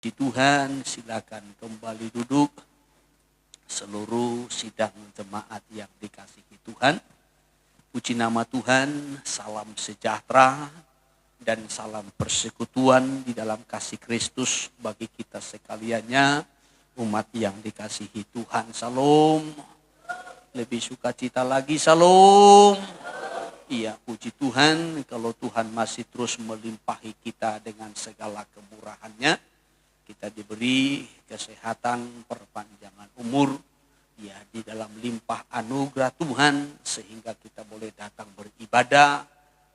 Puji Tuhan, silakan kembali duduk. Seluruh sidang jemaat yang dikasihi Tuhan. Puji nama Tuhan, salam sejahtera dan salam persekutuan di dalam kasih Kristus bagi kita sekaliannya, umat yang dikasihi Tuhan. Salam. Lebih sukacita lagi, salam. Iya, puji Tuhan kalau Tuhan masih terus melimpahi kita dengan segala kemurahannya. Kita diberi kesehatan, perpanjangan umur, ya di dalam limpah anugerah Tuhan, sehingga kita boleh datang beribadah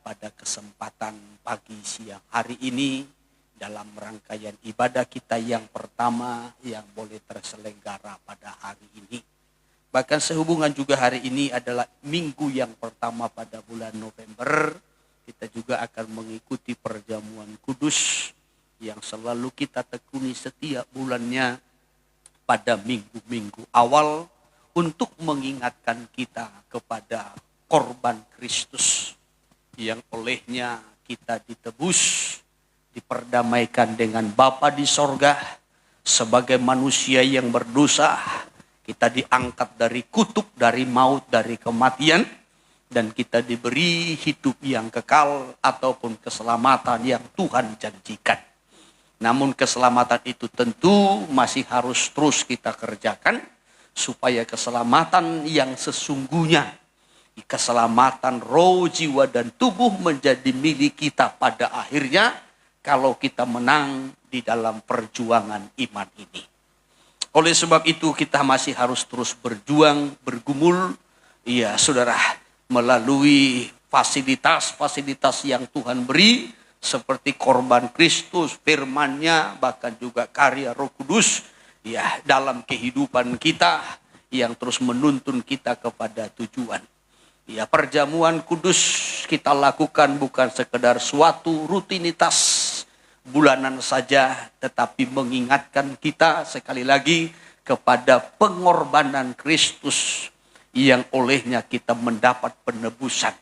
pada kesempatan pagi siang hari ini dalam rangkaian ibadah kita yang pertama yang boleh terselenggara pada hari ini. Bahkan sehubungan juga hari ini adalah minggu yang pertama pada bulan November, kita juga akan mengikuti perjamuan kudus yang selalu kita tekuni setiap bulannya pada minggu-minggu awal untuk mengingatkan kita kepada korban Kristus yang olehnya kita ditebus, diperdamaikan dengan Bapa di sorga. Sebagai manusia yang berdosa, kita diangkat dari kutuk, dari maut, dari kematian, dan kita diberi hidup yang kekal ataupun keselamatan yang Tuhan janjikan. Namun keselamatan itu tentu masih harus terus kita kerjakan supaya keselamatan yang sesungguhnya, keselamatan roh, jiwa, dan tubuh menjadi milik kita pada akhirnya kalau kita menang di dalam perjuangan iman ini. Oleh sebab itu kita masih harus terus berjuang, bergumul, ya saudara, melalui fasilitas-fasilitas yang Tuhan beri, seperti korban Kristus, firman-Nya, bahkan juga karya Roh Kudus, ya dalam kehidupan kita yang terus menuntun kita kepada tujuan. Ya, perjamuan kudus kita lakukan bukan sekedar suatu rutinitas bulanan saja, tetapi mengingatkan kita sekali lagi kepada pengorbanan Kristus yang olehnya kita mendapat penebusan.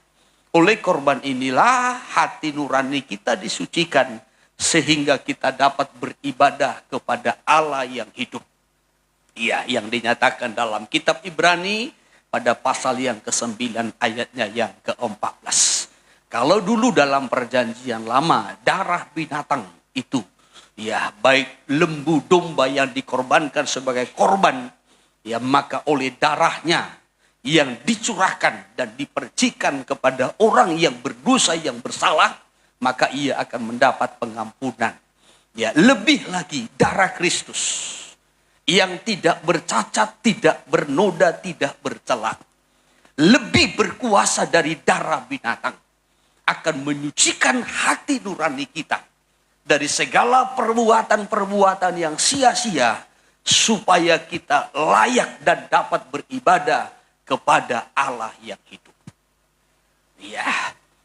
Oleh korban inilah hati nurani kita disucikan sehingga kita dapat beribadah kepada Allah yang hidup. Iya, yang dinyatakan dalam kitab Ibrani pada pasal yang ke-9 ayatnya yang ke-14. Kalau dulu dalam perjanjian lama darah binatang itu, ya baik lembu domba yang dikorbankan sebagai korban, ya maka oleh darahnya yang dicurahkan dan dipercikan kepada orang yang berdosa, yang bersalah, maka ia akan mendapat pengampunan. Ya, lebih lagi darah Kristus yang tidak bercacat, tidak bernoda, tidak bercela, lebih berkuasa dari darah binatang, akan menyucikan hati nurani kita dari segala perbuatan-perbuatan yang sia-sia, supaya kita layak dan dapat beribadah kepada Allah yang hidup. Ya,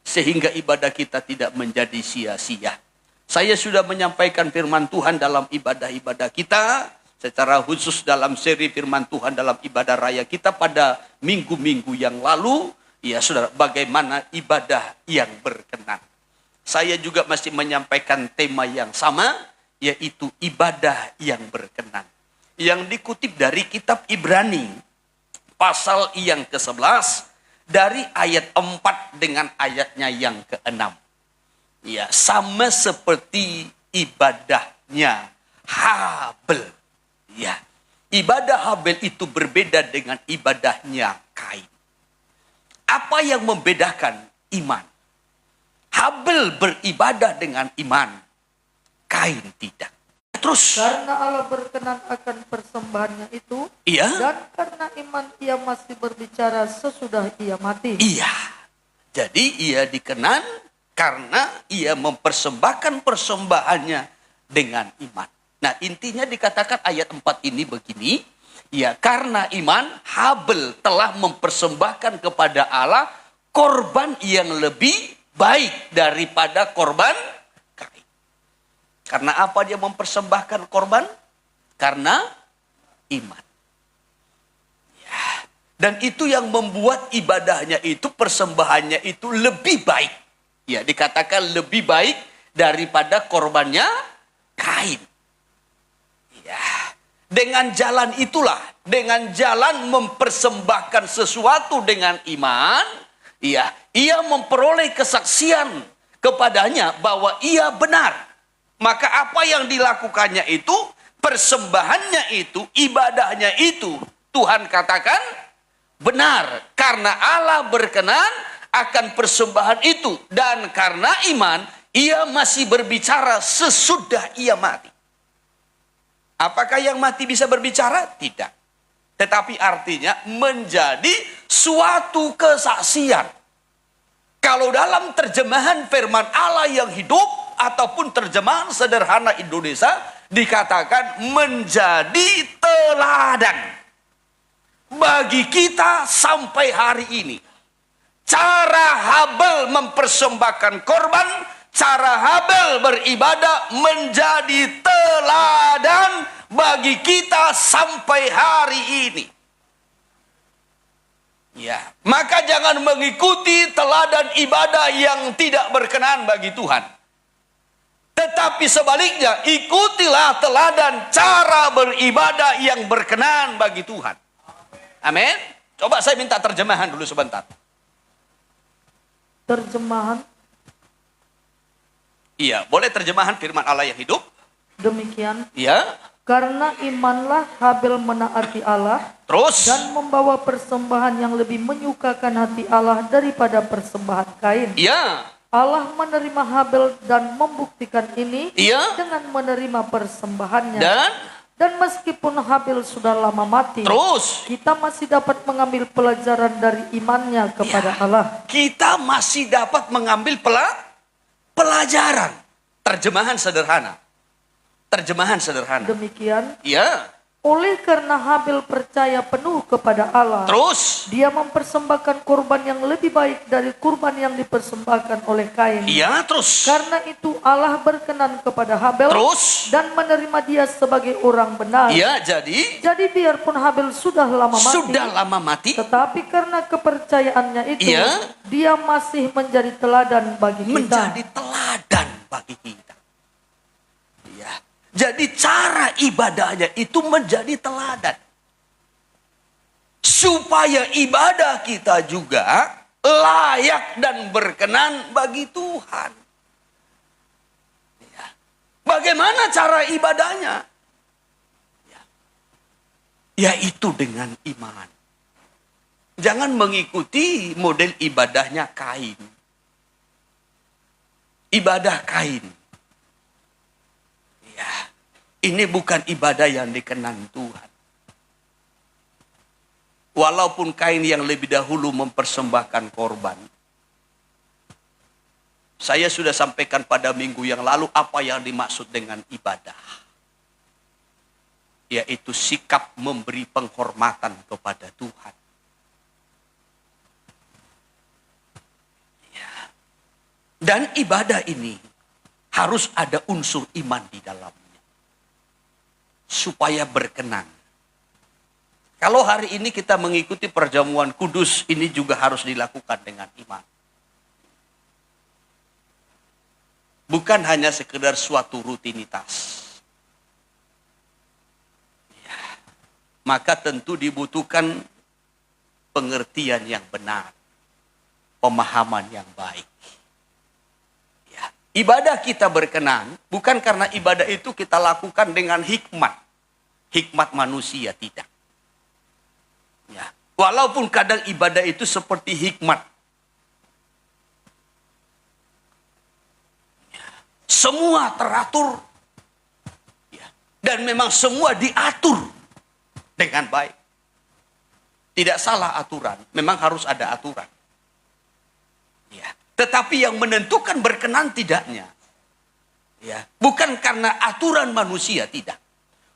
sehingga ibadah kita tidak menjadi sia-sia. Saya sudah menyampaikan firman Tuhan dalam ibadah-ibadah kita, secara khusus dalam seri firman Tuhan dalam ibadah raya kita pada minggu-minggu yang lalu. Ya saudara, bagaimana ibadah yang berkenan. Saya juga masih menyampaikan tema yang sama, yaitu ibadah yang berkenan. Yang dikutip dari kitab Ibrani, pasal yang ke-11 dari ayat 4 dengan ayatnya yang ke-6. Ya, sama seperti ibadahnya Habel. Ya, ibadah Habel itu berbeda dengan ibadahnya Kain. Apa yang membedakan iman? Habel beribadah dengan iman, Kain tidak. Terus karena Allah berkenan akan persembahannya itu, iya, dan karena iman ia masih berbicara sesudah ia mati. Iya, jadi ia dikenan karena ia mempersembahkan persembahannya dengan iman. Nah, intinya dikatakan ayat 4 ini begini, ya karena iman Habel telah mempersembahkan kepada Allah korban yang lebih baik daripada korban Kain. Karena apa dia mempersembahkan korban? Karena iman. Ya. Dan itu yang membuat ibadahnya itu, persembahannya itu lebih baik. Ya, dikatakan lebih baik daripada korbannya Kain. dengan jalan itulah, dengan jalan mempersembahkan sesuatu dengan iman, ia memperoleh kesaksian kepadanya bahwa ia benar. Maka apa yang dilakukannya itu, persembahannya itu, ibadahnya itu, Tuhan katakan benar. Karena Allah berkenan akan persembahan itu. Dan karena iman, ia masih berbicara sesudah ia mati. Apakah yang mati bisa berbicara? Tidak. Tetapi artinya menjadi suatu kesaksian. Kalau dalam terjemahan firman Allah yang hidup ataupun terjemahan sederhana Indonesia dikatakan menjadi teladan bagi kita sampai hari ini. Cara Habel mempersembahkan korban, cara Habel beribadah menjadi teladan bagi kita sampai hari ini. Ya, maka jangan mengikuti teladan ibadah yang tidak berkenan bagi Tuhan. Tetapi sebaliknya, ikutilah teladan cara beribadah yang berkenan bagi Tuhan. Amin. Coba saya minta terjemahan dulu sebentar. Terjemahan. Iya, boleh terjemahan firman Allah yang hidup? Demikian. Iya. Karena imanlah Habel menaati Allah. Terus. Dan membawa persembahan yang lebih menyukakan hati Allah daripada persembahan Kain. Iya. Allah menerima Habel dan membuktikan ini dengan menerima persembahannya. Dan meskipun Habel sudah lama mati, terus kita masih dapat mengambil pelajaran dari imannya kepada Allah. Kita masih dapat mengambil pelajaran. Terjemahan sederhana. Demikian. Iya. Oleh karena Habel percaya penuh kepada Allah, terus dia mempersembahkan kurban yang lebih baik dari kurban yang dipersembahkan oleh Kain. Iya, terus. Karena itu Allah berkenan kepada Habel, terus, dan menerima dia sebagai orang benar. Iya, jadi biarpun Habel sudah lama mati, tetapi karena kepercayaannya itu, dia masih menjadi teladan bagi kita. Menjadi teladan bagi kita. Jadi cara ibadahnya itu menjadi teladan. Supaya ibadah kita juga layak dan berkenan bagi Tuhan. Bagaimana cara ibadahnya? Yaitu dengan iman. Jangan mengikuti model ibadahnya Kain. Ibadah Kain. Ini bukan ibadah yang dikenan Tuhan. Walaupun Kain yang lebih dahulu mempersembahkan korban. Saya sudah sampaikan pada minggu yang lalu apa yang dimaksud dengan ibadah. Yaitu sikap memberi penghormatan kepada Tuhan. Dan ibadah ini harus ada unsur iman di dalamnya. Supaya berkenan. Kalau hari ini kita mengikuti perjamuan kudus, ini juga harus dilakukan dengan iman. Bukan hanya sekedar suatu rutinitas. Maka tentu dibutuhkan pengertian yang benar. Pemahaman yang baik. Ibadah kita berkenan, bukan karena ibadah itu kita lakukan dengan hikmat. Hikmat manusia, tidak. Walaupun kadang ibadah itu seperti hikmat. Semua teratur. Dan memang semua diatur dengan baik. Tidak salah aturan, memang harus ada aturan. Tetapi yang menentukan berkenan tidaknya. Bukan karena aturan manusia, tidak.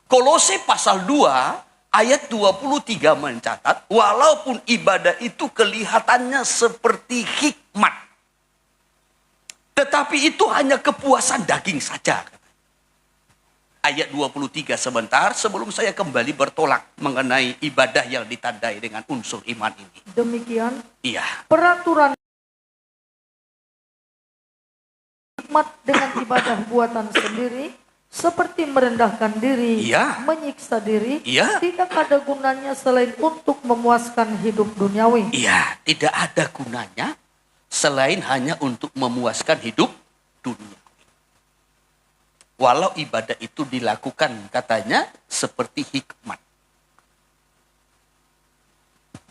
Kolose pasal 2 ayat 23 mencatat, walaupun ibadah itu kelihatannya seperti hikmat. Tetapi itu hanya kepuasan daging saja. Ayat 23 sebentar sebelum saya kembali bertolak mengenai ibadah yang ditandai dengan unsur iman ini. Demikian. Iya. Peraturan hikmat dengan ibadah buatan sendiri seperti merendahkan diri, menyiksa diri, tidak ada gunanya selain untuk memuaskan hidup duniawi. Iya, tidak ada gunanya selain hanya untuk memuaskan hidup duniawi. Walau ibadah itu dilakukan katanya seperti hikmat.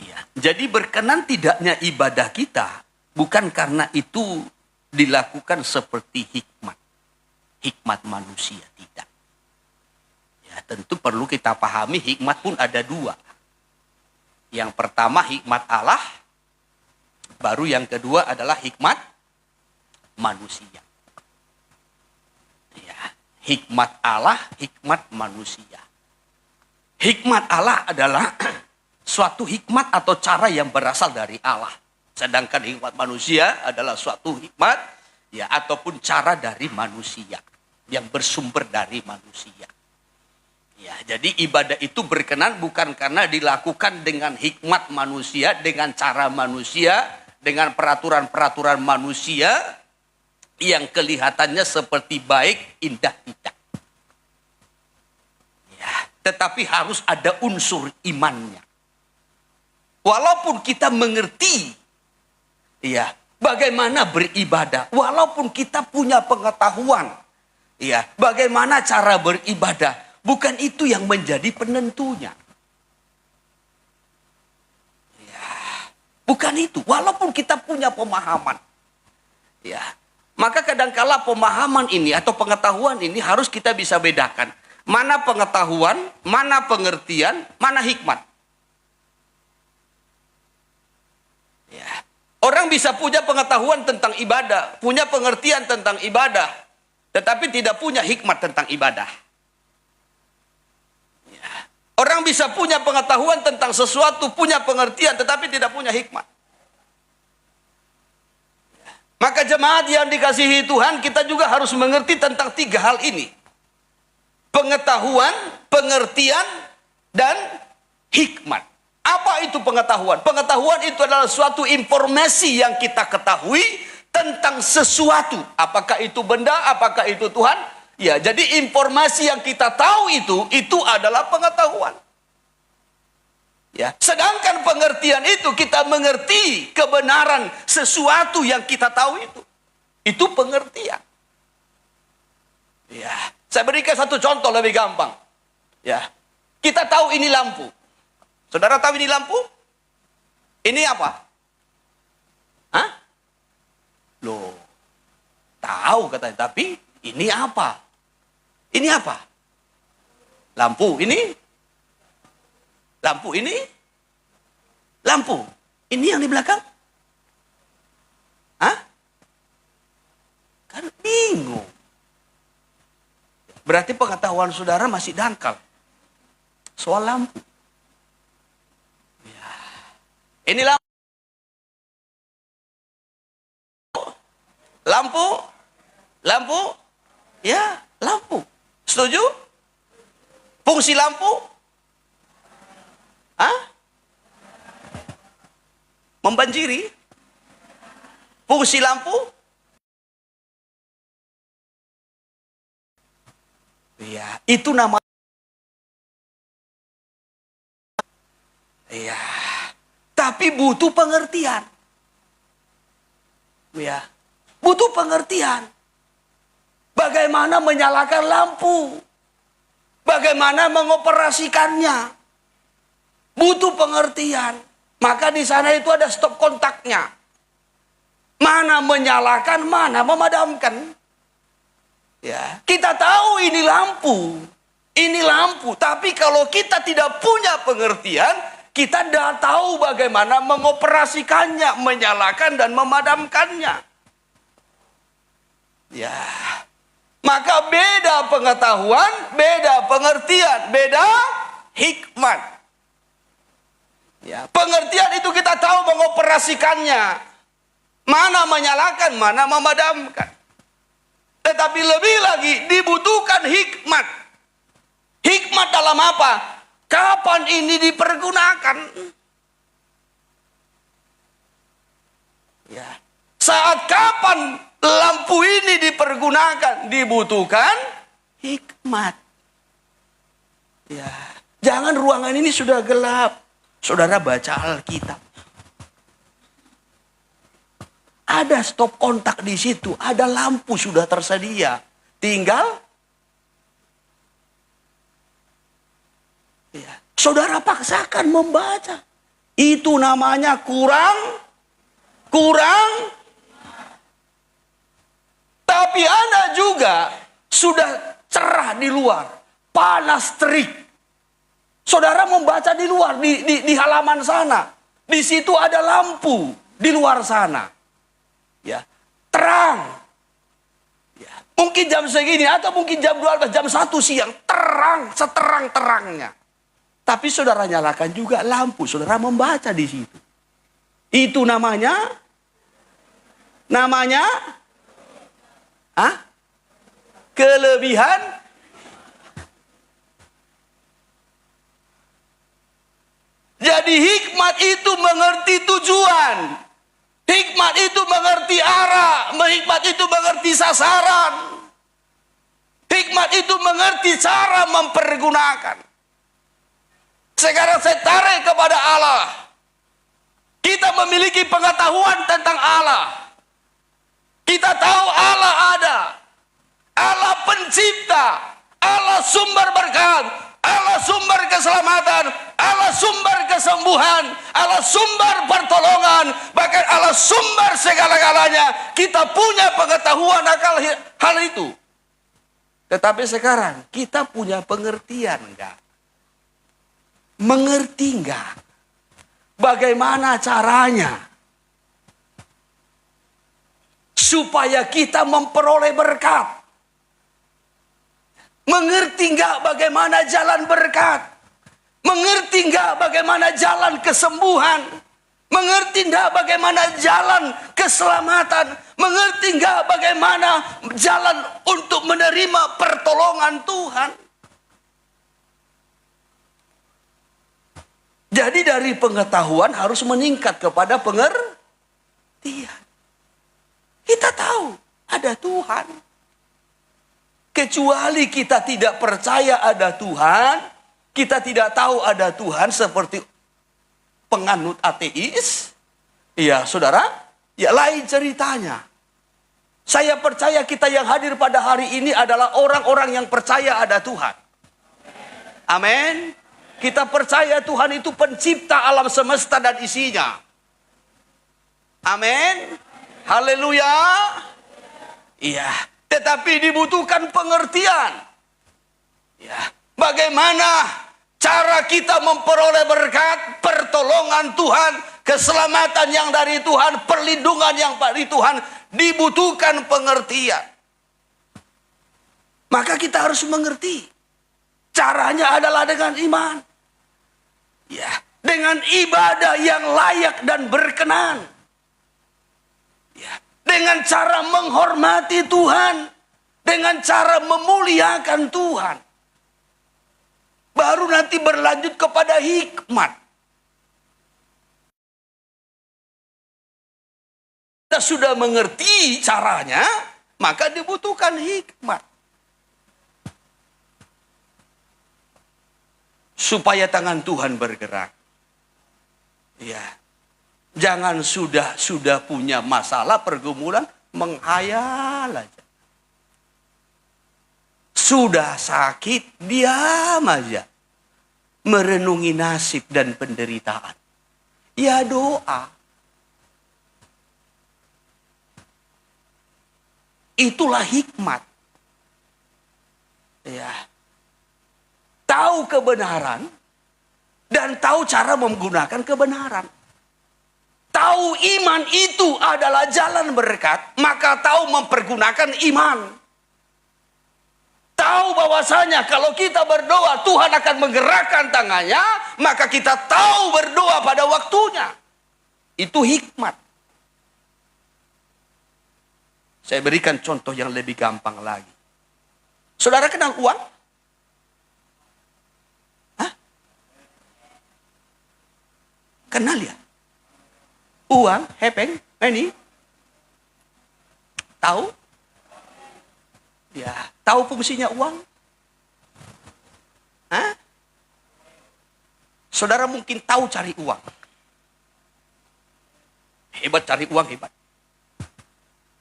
Ya, jadi berkenan tidaknya ibadah kita bukan karena itu dilakukan seperti hikmat manusia, tidak. Ya, tentu perlu kita pahami hikmat pun ada dua. Yang pertama hikmat Allah, baru yang kedua adalah hikmat manusia. Ya, hikmat Allah, hikmat manusia. Hikmat Allah adalah suatu hikmat atau cara yang berasal dari Allah. Sedangkan hikmat manusia adalah suatu hikmat ya ataupun cara dari manusia yang bersumber dari manusia. Ya, jadi ibadah itu berkenan bukan karena dilakukan dengan hikmat manusia, dengan cara manusia, dengan peraturan-peraturan manusia yang kelihatannya seperti baik, indah, tidak. Ya, tetapi harus ada unsur imannya. Walaupun kita mengerti ya, bagaimana beribadah, walaupun kita punya pengetahuan ya, bagaimana cara beribadah, bukan itu yang menjadi penentunya. Ya, bukan itu, walaupun kita punya pemahaman. Ya, maka kadangkala pemahaman ini atau pengetahuan ini harus kita bisa bedakan. Mana pengetahuan, mana pengertian, mana hikmat. Ya. Orang bisa punya pengetahuan tentang ibadah, punya pengertian tentang ibadah, tetapi tidak punya hikmat tentang ibadah. Ya. Orang bisa punya pengetahuan tentang sesuatu, punya pengertian, tetapi tidak punya hikmat. Ya. Maka jemaat yang dikasihi Tuhan, kita juga harus mengerti tentang tiga hal ini. Pengetahuan, pengertian, dan hikmat. Apa itu pengetahuan? Pengetahuan itu adalah suatu informasi yang kita ketahui tentang sesuatu. Apakah itu benda, apakah itu Tuhan? Ya, jadi informasi yang kita tahu itu adalah pengetahuan. Ya, sedangkan pengertian itu kita mengerti kebenaran sesuatu yang kita tahu itu. Itu pengertian. Ya, saya berikan satu contoh lebih gampang. Ya, kita tahu ini lampu. Saudara tahu ini lampu? Ini apa? Hah? Loh, tahu katanya, tapi ini apa? Ini apa? Lampu ini? Lampu ini? Lampu. Ini yang di belakang? Hah? Kan bingung. Berarti pengetahuan saudara masih dangkal soal lampu. Ini lampu. Lampu. Ya, lampu. Setuju? Fungsi lampu? Hah? Membanjiri? Fungsi lampu? Ya, itu nama. Ya. Tapi butuh pengertian. Ya. Butuh pengertian. Bagaimana menyalakan lampu? Bagaimana mengoperasikannya? Butuh pengertian. Maka di sana itu ada stop kontaknya. Mana menyalakan, mana memadamkan. Ya. Kita tahu ini lampu. Ini lampu. Tapi kalau kita tidak punya pengertian, kita tidak tahu bagaimana mengoperasikannya, menyalakan dan memadamkannya. Ya. Maka beda pengetahuan, beda pengertian, beda hikmat. Ya. Pengertian itu kita tahu mengoperasikannya. Mana menyalakan, mana memadamkan. Tetapi lebih lagi dibutuhkan hikmat. Hikmat dalam apa? Kapan ini dipergunakan? Ya. Saat kapan lampu ini dipergunakan? Dibutuhkan hikmat. Ya, jangan ruangan ini sudah gelap. Saudara baca Alkitab. Ada stop kontak di situ, ada lampu sudah tersedia. Tinggal ya, saudara paksakan membaca. Itu namanya kurang. Tapi Anda juga sudah cerah di luar, panas terik. Saudara membaca di luar, di halaman sana. Di situ ada lampu di luar sana. Ya, terang. Ya, mungkin jam segini atau mungkin jam 12, jam 1 siang, terang, seterang-terangnya. Tapi saudara nyalakan juga lampu, saudara membaca di situ. Itu namanya kelebihan. Jadi hikmat itu mengerti tujuan. Hikmat itu mengerti arah. Hikmat itu mengerti sasaran. Hikmat itu mengerti cara mempergunakan. Sekarang saya tarik kepada Allah. Kita memiliki pengetahuan tentang Allah. Kita tahu Allah ada. Allah pencipta. Allah sumber berkat. Allah sumber keselamatan, Allah sumber kesembuhan, Allah sumber pertolongan, bahkan Allah sumber segala-galanya. Kita punya pengetahuan akan hal itu. Tetapi sekarang kita punya pengertian enggak? Mengerti enggak? Bagaimana caranya supaya kita memperoleh berkat? Mengerti enggak bagaimana jalan berkat? Mengerti enggak bagaimana jalan kesembuhan? Mengerti enggak bagaimana jalan keselamatan? Mengerti enggak bagaimana jalan untuk menerima pertolongan Tuhan? Jadi dari pengetahuan harus meningkat kepada pengertian. Kita tahu ada Tuhan. Kecuali kita tidak percaya ada Tuhan, kita tidak tahu ada Tuhan seperti penganut ateis. Iya, saudara, ya lain ceritanya. Saya percaya kita yang hadir pada hari ini adalah orang-orang yang percaya ada Tuhan. Amin. Kita percaya Tuhan itu pencipta alam semesta dan isinya. Amin. Haleluya. Iya. Tetapi dibutuhkan pengertian. Ya, bagaimana cara kita memperoleh berkat, pertolongan Tuhan, keselamatan yang dari Tuhan, perlindungan yang dari Tuhan, dibutuhkan pengertian. Maka kita harus mengerti. Caranya adalah dengan iman. Ya, dengan ibadah yang layak dan berkenan. Ya. Dengan cara menghormati Tuhan. Dengan cara memuliakan Tuhan. Baru nanti berlanjut kepada hikmat. Kita sudah mengerti caranya, maka dibutuhkan hikmat. Supaya tangan Tuhan bergerak. Ya. Jangan sudah punya masalah pergumulan, menghayal aja. Sudah sakit, diam aja. Merenungi nasib dan penderitaan. Ya doa. Itulah hikmat. Ya. Tahu kebenaran dan tahu cara menggunakan kebenaran. Tahu iman itu adalah jalan berkat, maka tahu mempergunakan iman. Tahu bahwasanya kalau kita berdoa Tuhan akan menggerakkan tangannya, maka kita tahu berdoa pada waktunya. Itu hikmat. Saya berikan contoh yang lebih gampang lagi. Saudara kenal uang? Hah? Kenal ya? Uang, hepeng, ini. Tahu? Ya, tahu fungsinya uang? Saudara mungkin tahu cari uang. Hebat cari uang, hebat.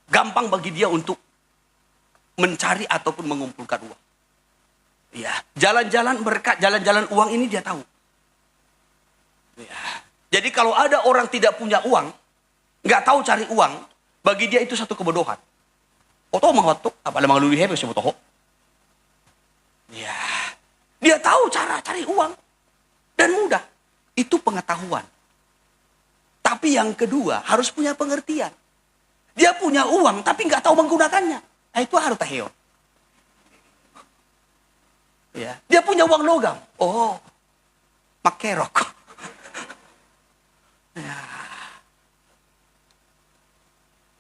Gampang bagi dia untuk mencari ataupun mengumpulkan uang. Ya, jalan-jalan berkat, jalan-jalan uang ini dia tahu. Ya. Jadi kalau ada orang tidak punya uang, nggak tahu cari uang, bagi dia itu satu kebodohan. Oto menghotok, apa lemang luluh hebat sebut toho. Ya, dia tahu cara cari uang dan mudah. Itu pengetahuan. Tapi yang kedua harus punya pengertian. Dia punya uang tapi nggak tahu menggunakannya. Nah, itu harus taheo. Ya, dia punya uang logam. Oh, makerok. Ya.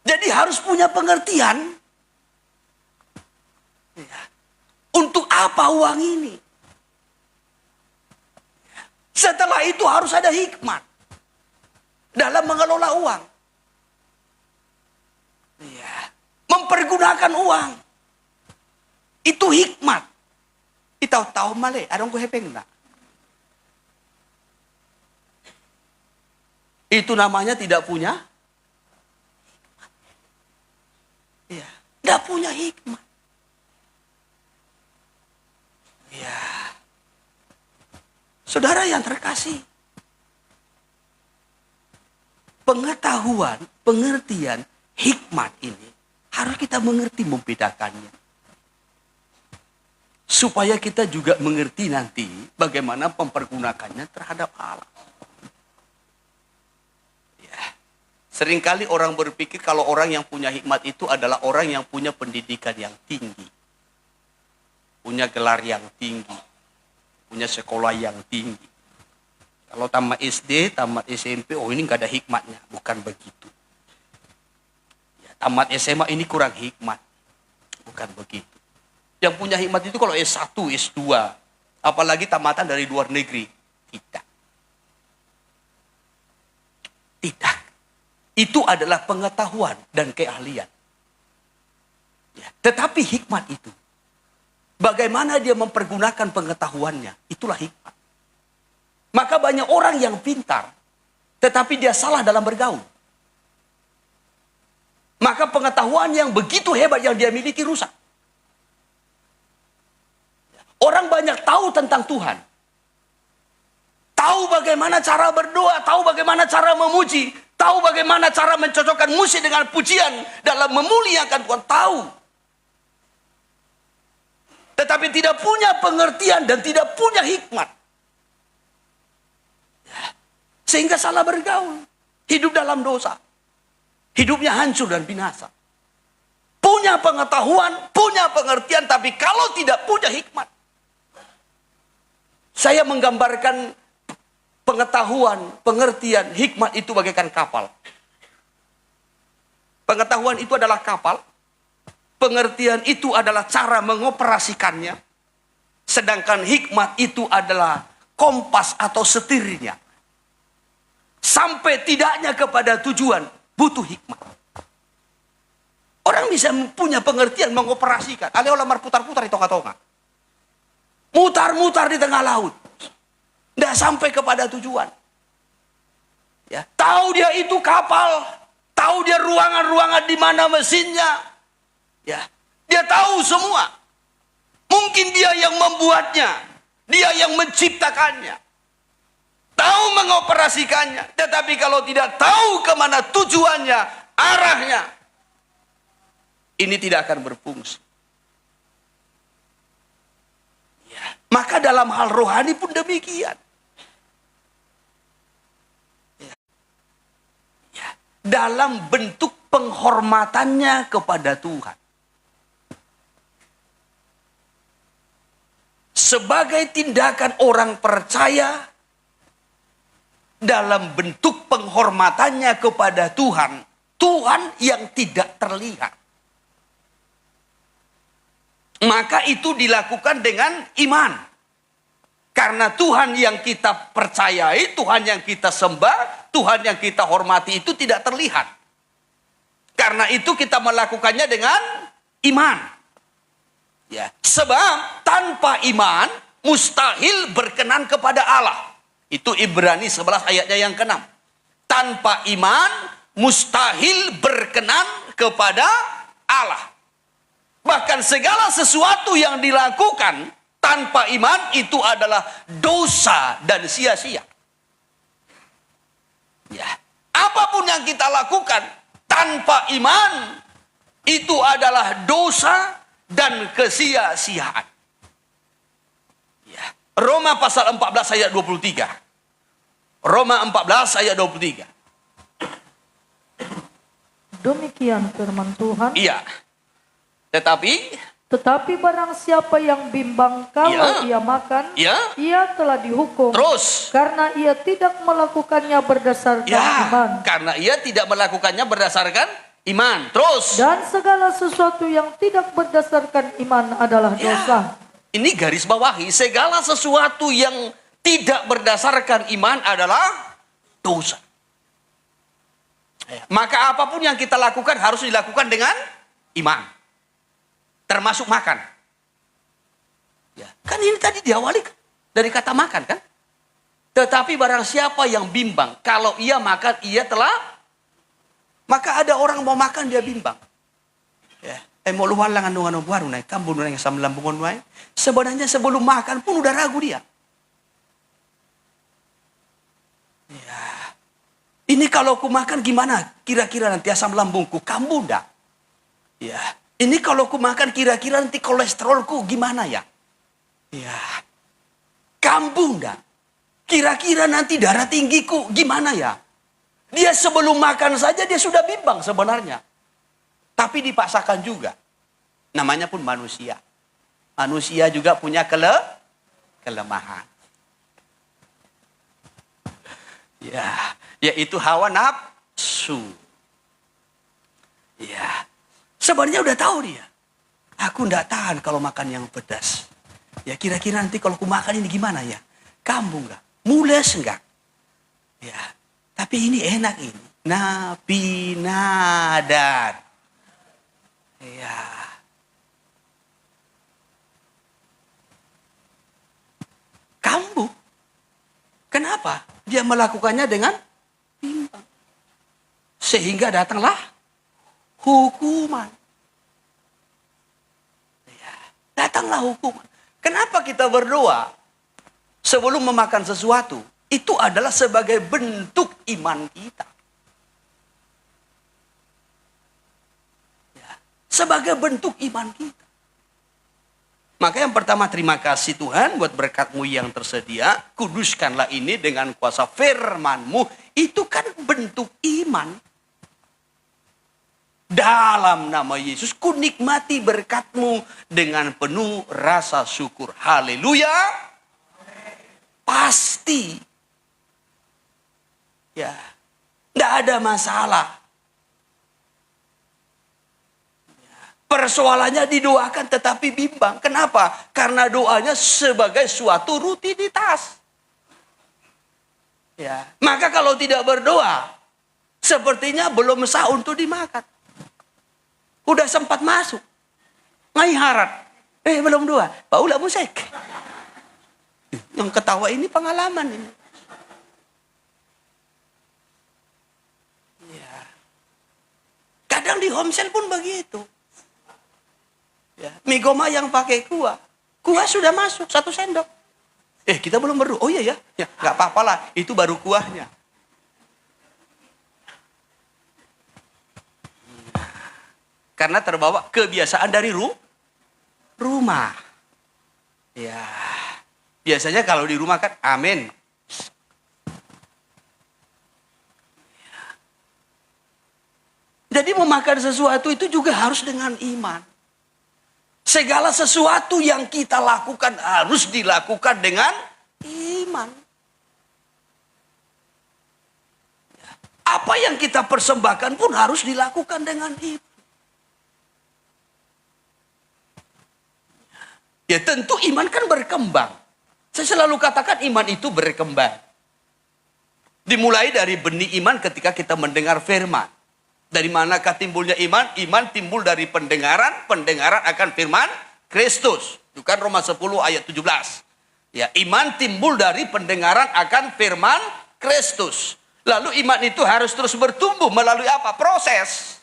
Jadi harus punya pengertian. Ya. Untuk apa uang ini? Setelah itu harus ada hikmat dalam mengelola uang. Ya. Mempergunakan uang. Itu hikmat. Kita tahu male, ada orang hepeng enggak? Itu namanya tidak punya hikmat. Ya, tidak punya hikmat. Ya. Saudara yang terkasih, pengetahuan, pengertian, hikmat ini harus kita mengerti membedakannya. Supaya kita juga mengerti nanti bagaimana mempergunakannya terhadap Allah. Ya. Seringkali orang berpikir kalau orang yang punya hikmat itu adalah orang yang punya pendidikan yang tinggi. Punya gelar yang tinggi. Punya sekolah yang tinggi. Kalau tamat SD, tamat SMP, oh ini nggak ada hikmatnya. Bukan begitu. Ya, tamat SMA ini kurang hikmat. Bukan begitu. Yang punya hikmat itu kalau S1, S2. Apalagi tamatan dari luar negeri. Tidak. Tidak. Itu adalah pengetahuan dan keahlian. Ya, tetapi hikmat itu. Bagaimana dia mempergunakan pengetahuannya. Itulah hikmat. Maka banyak orang yang pintar. Tetapi dia salah dalam bergaul. Maka pengetahuan yang begitu hebat yang dia miliki rusak. Orang banyak tahu tentang Tuhan. Tahu bagaimana cara berdoa. Tahu bagaimana cara memuji. Tahu bagaimana cara mencocokkan musik dengan pujian. Dalam memuliakan Tuhan. Tahu. Tetapi tidak punya pengertian dan tidak punya hikmat. Sehingga salah bergaul. Hidup dalam dosa. Hidupnya hancur dan binasa. Punya pengetahuan, punya pengertian, tapi kalau tidak punya hikmat. Saya menggambarkan pengetahuan, pengertian, hikmat itu bagaikan kapal. Pengetahuan itu adalah kapal. Pengertian itu adalah cara mengoperasikannya. Sedangkan hikmat itu adalah kompas atau setirnya. Sampai tidaknya kepada tujuan butuh hikmat. Orang bisa punya pengertian mengoperasikan. Ada olamar putar-putar di tonga-tonga. Mutar-mutar di tengah laut. Tidak sampai kepada tujuan. Ya, tahu dia itu kapal. Tahu dia ruangan-ruangan di mana mesinnya. Ya, dia tahu semua. Mungkin dia yang membuatnya, dia yang menciptakannya, tahu mengoperasikannya. Tetapi kalau tidak tahu kemana tujuannya, arahnya, ini tidak akan berfungsi. Ya, maka dalam hal rohani pun demikian. Ya. Ya, dalam bentuk penghormatannya kepada Tuhan. Sebagai tindakan orang percaya dalam bentuk penghormatannya kepada Tuhan. Tuhan yang tidak terlihat. Maka itu dilakukan dengan iman. Karena Tuhan yang kita percayai, Tuhan yang kita sembah, Tuhan yang kita hormati itu tidak terlihat. Karena itu kita melakukannya dengan iman. Ya, sebab tanpa iman mustahil berkenan kepada Allah. Itu Ibrani 11 ayatnya yang ke-6. Tanpa iman mustahil berkenan kepada Allah. Bahkan segala sesuatu yang dilakukan tanpa iman itu adalah dosa dan sia-sia. Ya, apapun yang kita lakukan tanpa iman itu adalah dosa dan kesia-siaan. Ya. Roma pasal 14 ayat 23. Roma 14 ayat 23. Demikian firman Tuhan. Iya. Tetapi barang siapa yang bimbang kalau ia makan, ia telah dihukum. Terus. Karena ia tidak melakukannya berdasarkan iman. Karena ia tidak melakukannya berdasarkan iman. Terus. Dan segala sesuatu yang tidak berdasarkan iman adalah dosa. Ini garis bawahi, segala sesuatu yang tidak berdasarkan iman adalah dosa. Maka apapun yang kita lakukan harus dilakukan dengan iman. Termasuk makan. Ya, kan ini tadi diawali dari kata makan kan? Tetapi barang siapa yang bimbang, kalau ia makan, ia telah. Maka ada orang mau makan, dia bimbang. Ya, mau luar langan dengan baru naik kambun yang sama lambungan wae. Sebenarnya sebelum makan pun udah ragu dia. Ya. Ini kalau aku makan gimana? Kira-kira nanti asam lambungku kambuh enggak? Ya. Ini kalau aku makan kira-kira nanti kolesterolku gimana ya? Ya. Kambuh enggak? Kira-kira nanti darah tinggiku gimana ya? Dia sebelum makan saja dia sudah bimbang sebenarnya. Tapi dipaksakan juga. Namanya pun manusia. Manusia juga punya kelemahan. Ya, yaitu hawa nafsu. Ya. Sebenarnya udah tahu dia. Aku enggak tahan kalau makan yang pedas. Ya kira-kira nanti kalau aku makan ini gimana ya? Kambuh enggak? Mules enggak? Ya. Tapi ini enak ini. Nabi nadat. Ya. Kambuh. Kenapa? Dia melakukannya dengan bimbang. Sehingga datanglah hukuman. Ya, datanglah hukuman. Kenapa kita berdoa sebelum memakan sesuatu? Itu adalah sebagai bentuk iman kita. Ya, sebagai bentuk iman kita. Maka yang pertama terima kasih Tuhan buat berkat-Mu yang tersedia. Kuduskanlah ini dengan kuasa firman-Mu. Itu kan bentuk iman. Dalam nama Yesus, ku nikmati berkat-Mu dengan penuh rasa syukur. Haleluya. Pasti. Ya. Tidak ada masalah. Persoalannya didoakan tetapi bimbang. Kenapa? Karena doanya sebagai suatu rutinitas. Ya. Maka kalau tidak berdoa, sepertinya belum sah untuk dimakan. Udah sempat masuk. Ngai harap. Belum doa. Paulah musik. Yang ketawa ini pengalaman ini. Ya. Kadang di homesel pun begitu. Ya. Migoma yang pakai kuah. Kuah sudah masuk 1 sendok. Kita belum berdoa. Oh iya ya. Ya, nggak apa-apa lah. Itu baru kuahnya. Karena terbawa kebiasaan dari rumah. Ya. Biasanya kalau di rumah kan amin. Ya. Jadi memakan sesuatu itu juga harus dengan iman. Segala sesuatu yang kita lakukan harus dilakukan dengan iman. Ya. Apa yang kita persembahkan pun harus dilakukan dengan iman. Ya tentu iman kan berkembang. Saya selalu katakan iman itu berkembang. Dimulai dari benih iman ketika kita mendengar firman. Dari manakah timbulnya iman? Iman timbul dari pendengaran. Pendengaran akan firman Kristus. Itu kan Roma 10 ayat 17. Ya, iman timbul dari pendengaran akan firman Kristus. Lalu iman itu harus terus bertumbuh melalui apa? Proses.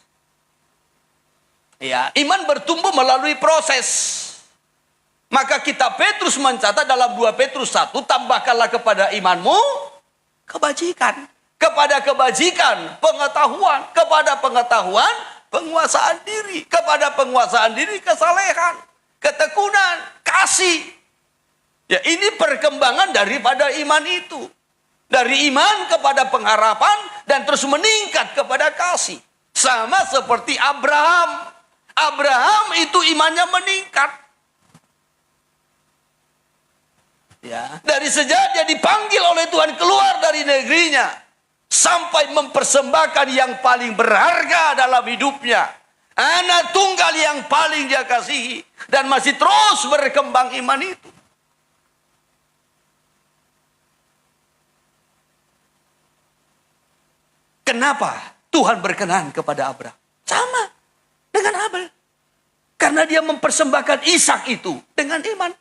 Ya, iman bertumbuh melalui proses. Maka kitab Petrus mencatat dalam 2 Petrus 1, tambahkanlah kepada imanmu kebajikan. Kepada kebajikan, pengetahuan. Kepada pengetahuan, penguasaan diri. Kepada penguasaan diri, kesalehan. Ketekunan, kasih. Ya, ini perkembangan daripada iman itu. Dari iman kepada pengharapan dan terus meningkat kepada kasih. Sama seperti Abraham. Abraham itu imannya meningkat. Ya, dari sejak dia dipanggil oleh Tuhan keluar dari negerinya sampai mempersembahkan yang paling berharga dalam hidupnya. Anak tunggal yang paling dia kasihi dan masih terus berkembang iman itu. Kenapa Tuhan berkenan kepada Abraham? Sama dengan Abel. Karena dia mempersembahkan Ishak itu dengan iman.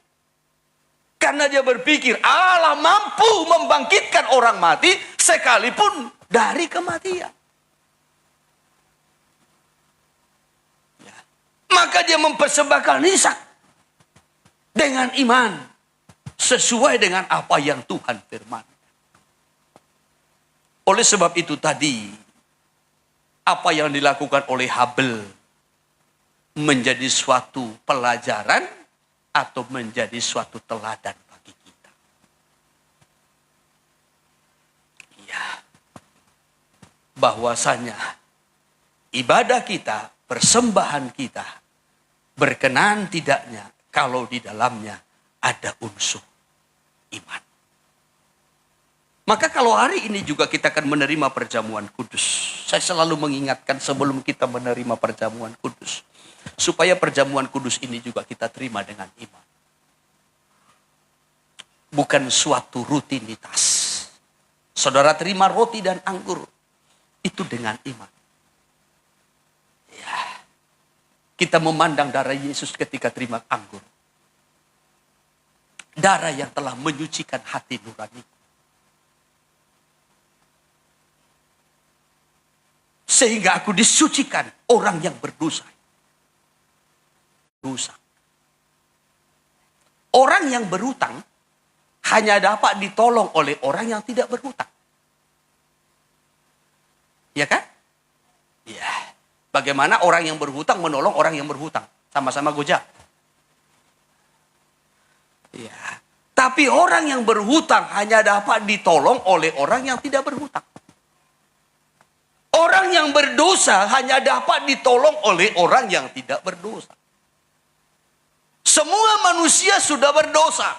Karena dia berpikir Allah mampu membangkitkan orang mati sekalipun dari kematian. Ya. Maka dia mempersembahkan Ishak dengan iman. Sesuai dengan apa yang Tuhan firman. Oleh sebab itu tadi, apa yang dilakukan oleh Habel menjadi suatu pelajaran atau menjadi suatu teladan bagi kita. Ya, bahwasanya ibadah kita, persembahan kita, berkenan tidaknya kalau di dalamnya ada unsur iman. Maka kalau hari ini juga kita akan menerima perjamuan kudus. Saya selalu mengingatkan sebelum kita menerima perjamuan kudus. Supaya perjamuan kudus ini juga kita terima dengan iman. Bukan suatu rutinitas. Saudara terima roti dan anggur. Itu dengan iman. Ya. Kita memandang darah Yesus ketika terima anggur. Darah yang telah menyucikan hati nurani. Sehingga aku disucikan orang yang berdosa. Orang yang berhutang hanya dapat ditolong oleh orang yang tidak berhutang. Ya kan? Ya. Bagaimana orang yang berhutang menolong orang yang berhutang? Sama-sama gojek. Ya. Tapi orang yang berhutang hanya dapat ditolong oleh orang yang tidak berhutang. Orang yang berdosa hanya dapat ditolong oleh orang yang tidak berdosa. Semua manusia sudah berdosa.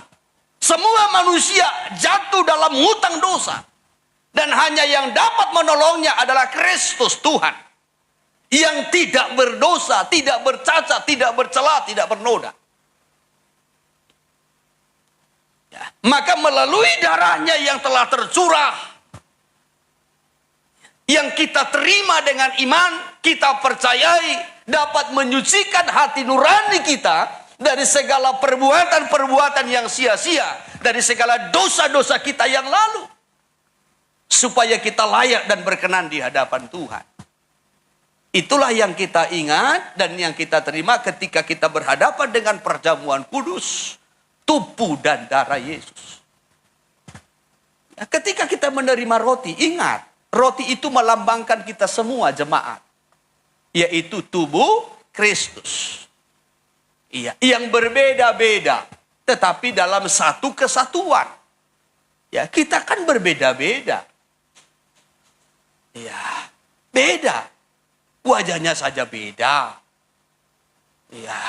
Semua manusia jatuh dalam hutang dosa. Dan hanya yang dapat menolongnya adalah Kristus Tuhan. Yang tidak berdosa, tidak bercacat, tidak bercela, tidak bernoda. Ya. Maka melalui darahnya yang telah tercurah, yang kita terima dengan iman, kita percayai dapat menyucikan hati nurani kita dari segala perbuatan-perbuatan yang sia-sia, dari segala dosa-dosa kita yang lalu, supaya kita layak dan berkenan di hadapan Tuhan. Itulah yang kita ingat dan yang kita terima ketika kita berhadapan dengan perjamuan kudus, tubuh dan darah Yesus. Ketika kita menerima roti, ingat, roti itu melambangkan kita semua jemaat. Yaitu tubuh Kristus. Iya, yang berbeda-beda. Tetapi dalam satu kesatuan. Ya, kita kan berbeda-beda. Ya, beda. Wajahnya saja beda. Ya,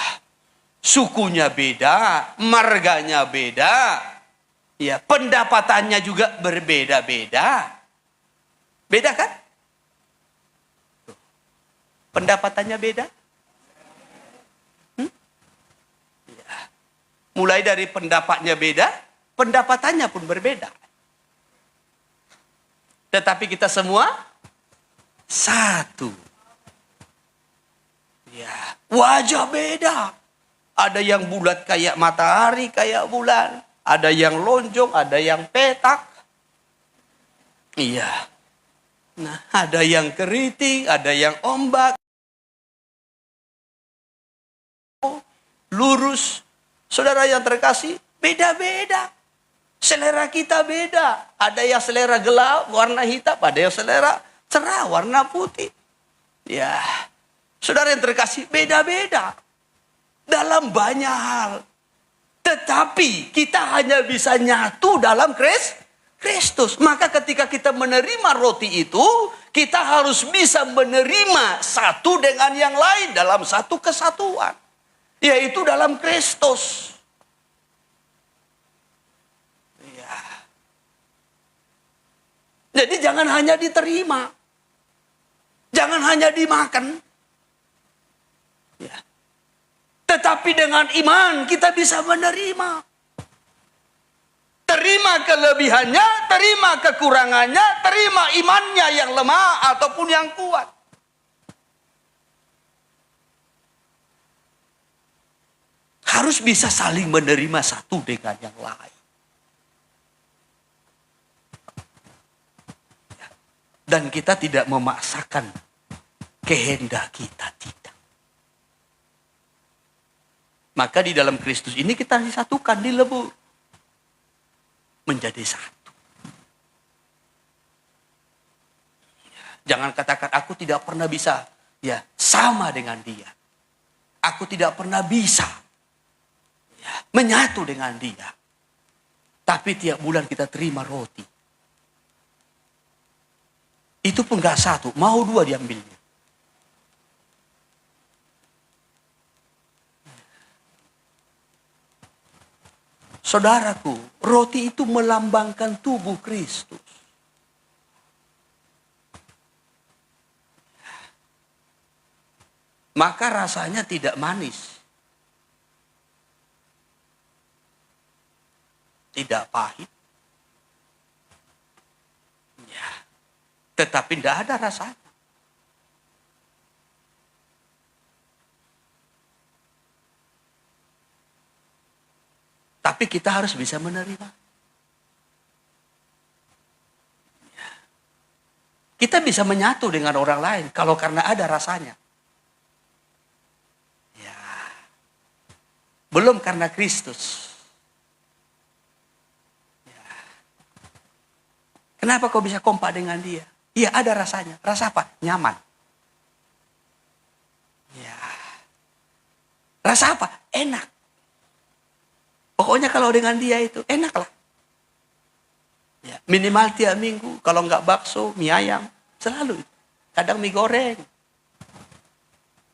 sukunya beda, marganya beda. Ya, pendapatannya juga berbeda-beda. Beda kan? Pendapatannya beda? Ya. Mulai dari pendapatnya beda, pendapatannya pun berbeda. Tetapi kita semua satu. Ya, wajah beda. Ada yang bulat kayak matahari, kayak bulan. Ada yang lonjong, ada yang petak. Iya. Nah, ada yang keriting, ada yang ombak. Lurus. Saudara yang terkasih, beda-beda. Selera kita beda. Ada yang selera gelap, warna hitam. Ada yang selera cerah, warna putih. Ya, saudara yang terkasih, beda-beda. Dalam banyak hal. Tetapi kita hanya bisa nyatu dalam Kristus. Maka ketika kita menerima roti itu, kita harus bisa menerima satu dengan yang lain dalam satu kesatuan. Yaitu dalam Kristus. Ya. Jadi jangan hanya diterima. Jangan hanya dimakan. Ya. Tetapi dengan iman kita bisa menerima. Terima kelebihannya, terima kekurangannya, terima imannya yang lemah ataupun yang kuat. Harus bisa saling menerima satu dengan yang lain. Dan kita tidak memaksakan kehendak kita, tidak. Maka di dalam Kristus ini kita disatukan, dilebur. Menjadi satu. Jangan katakan aku tidak pernah bisa ya sama dengan dia. Aku tidak pernah bisa ya, menyatu dengan dia. Tapi tiap bulan kita terima roti. Itu pun gak satu, mau dua diambilnya. Saudaraku, roti itu melambangkan tubuh Kristus. Maka rasanya tidak manis. Tidak pahit. Ya. Tetapi tidak ada rasanya. Tapi kita harus bisa menerima. Kita bisa menyatu dengan orang lain kalau karena ada rasanya. Ya. Belum karena Kristus. Ya. Kenapa kau bisa kompak dengan dia? Iya, ada rasanya. Rasa apa? Nyaman. Ya. Rasa apa? Enak. Pokoknya kalau dengan dia itu enak lah. Ya, minimal tiap minggu. Kalau enggak bakso, mie ayam. Selalu. Kadang mie goreng.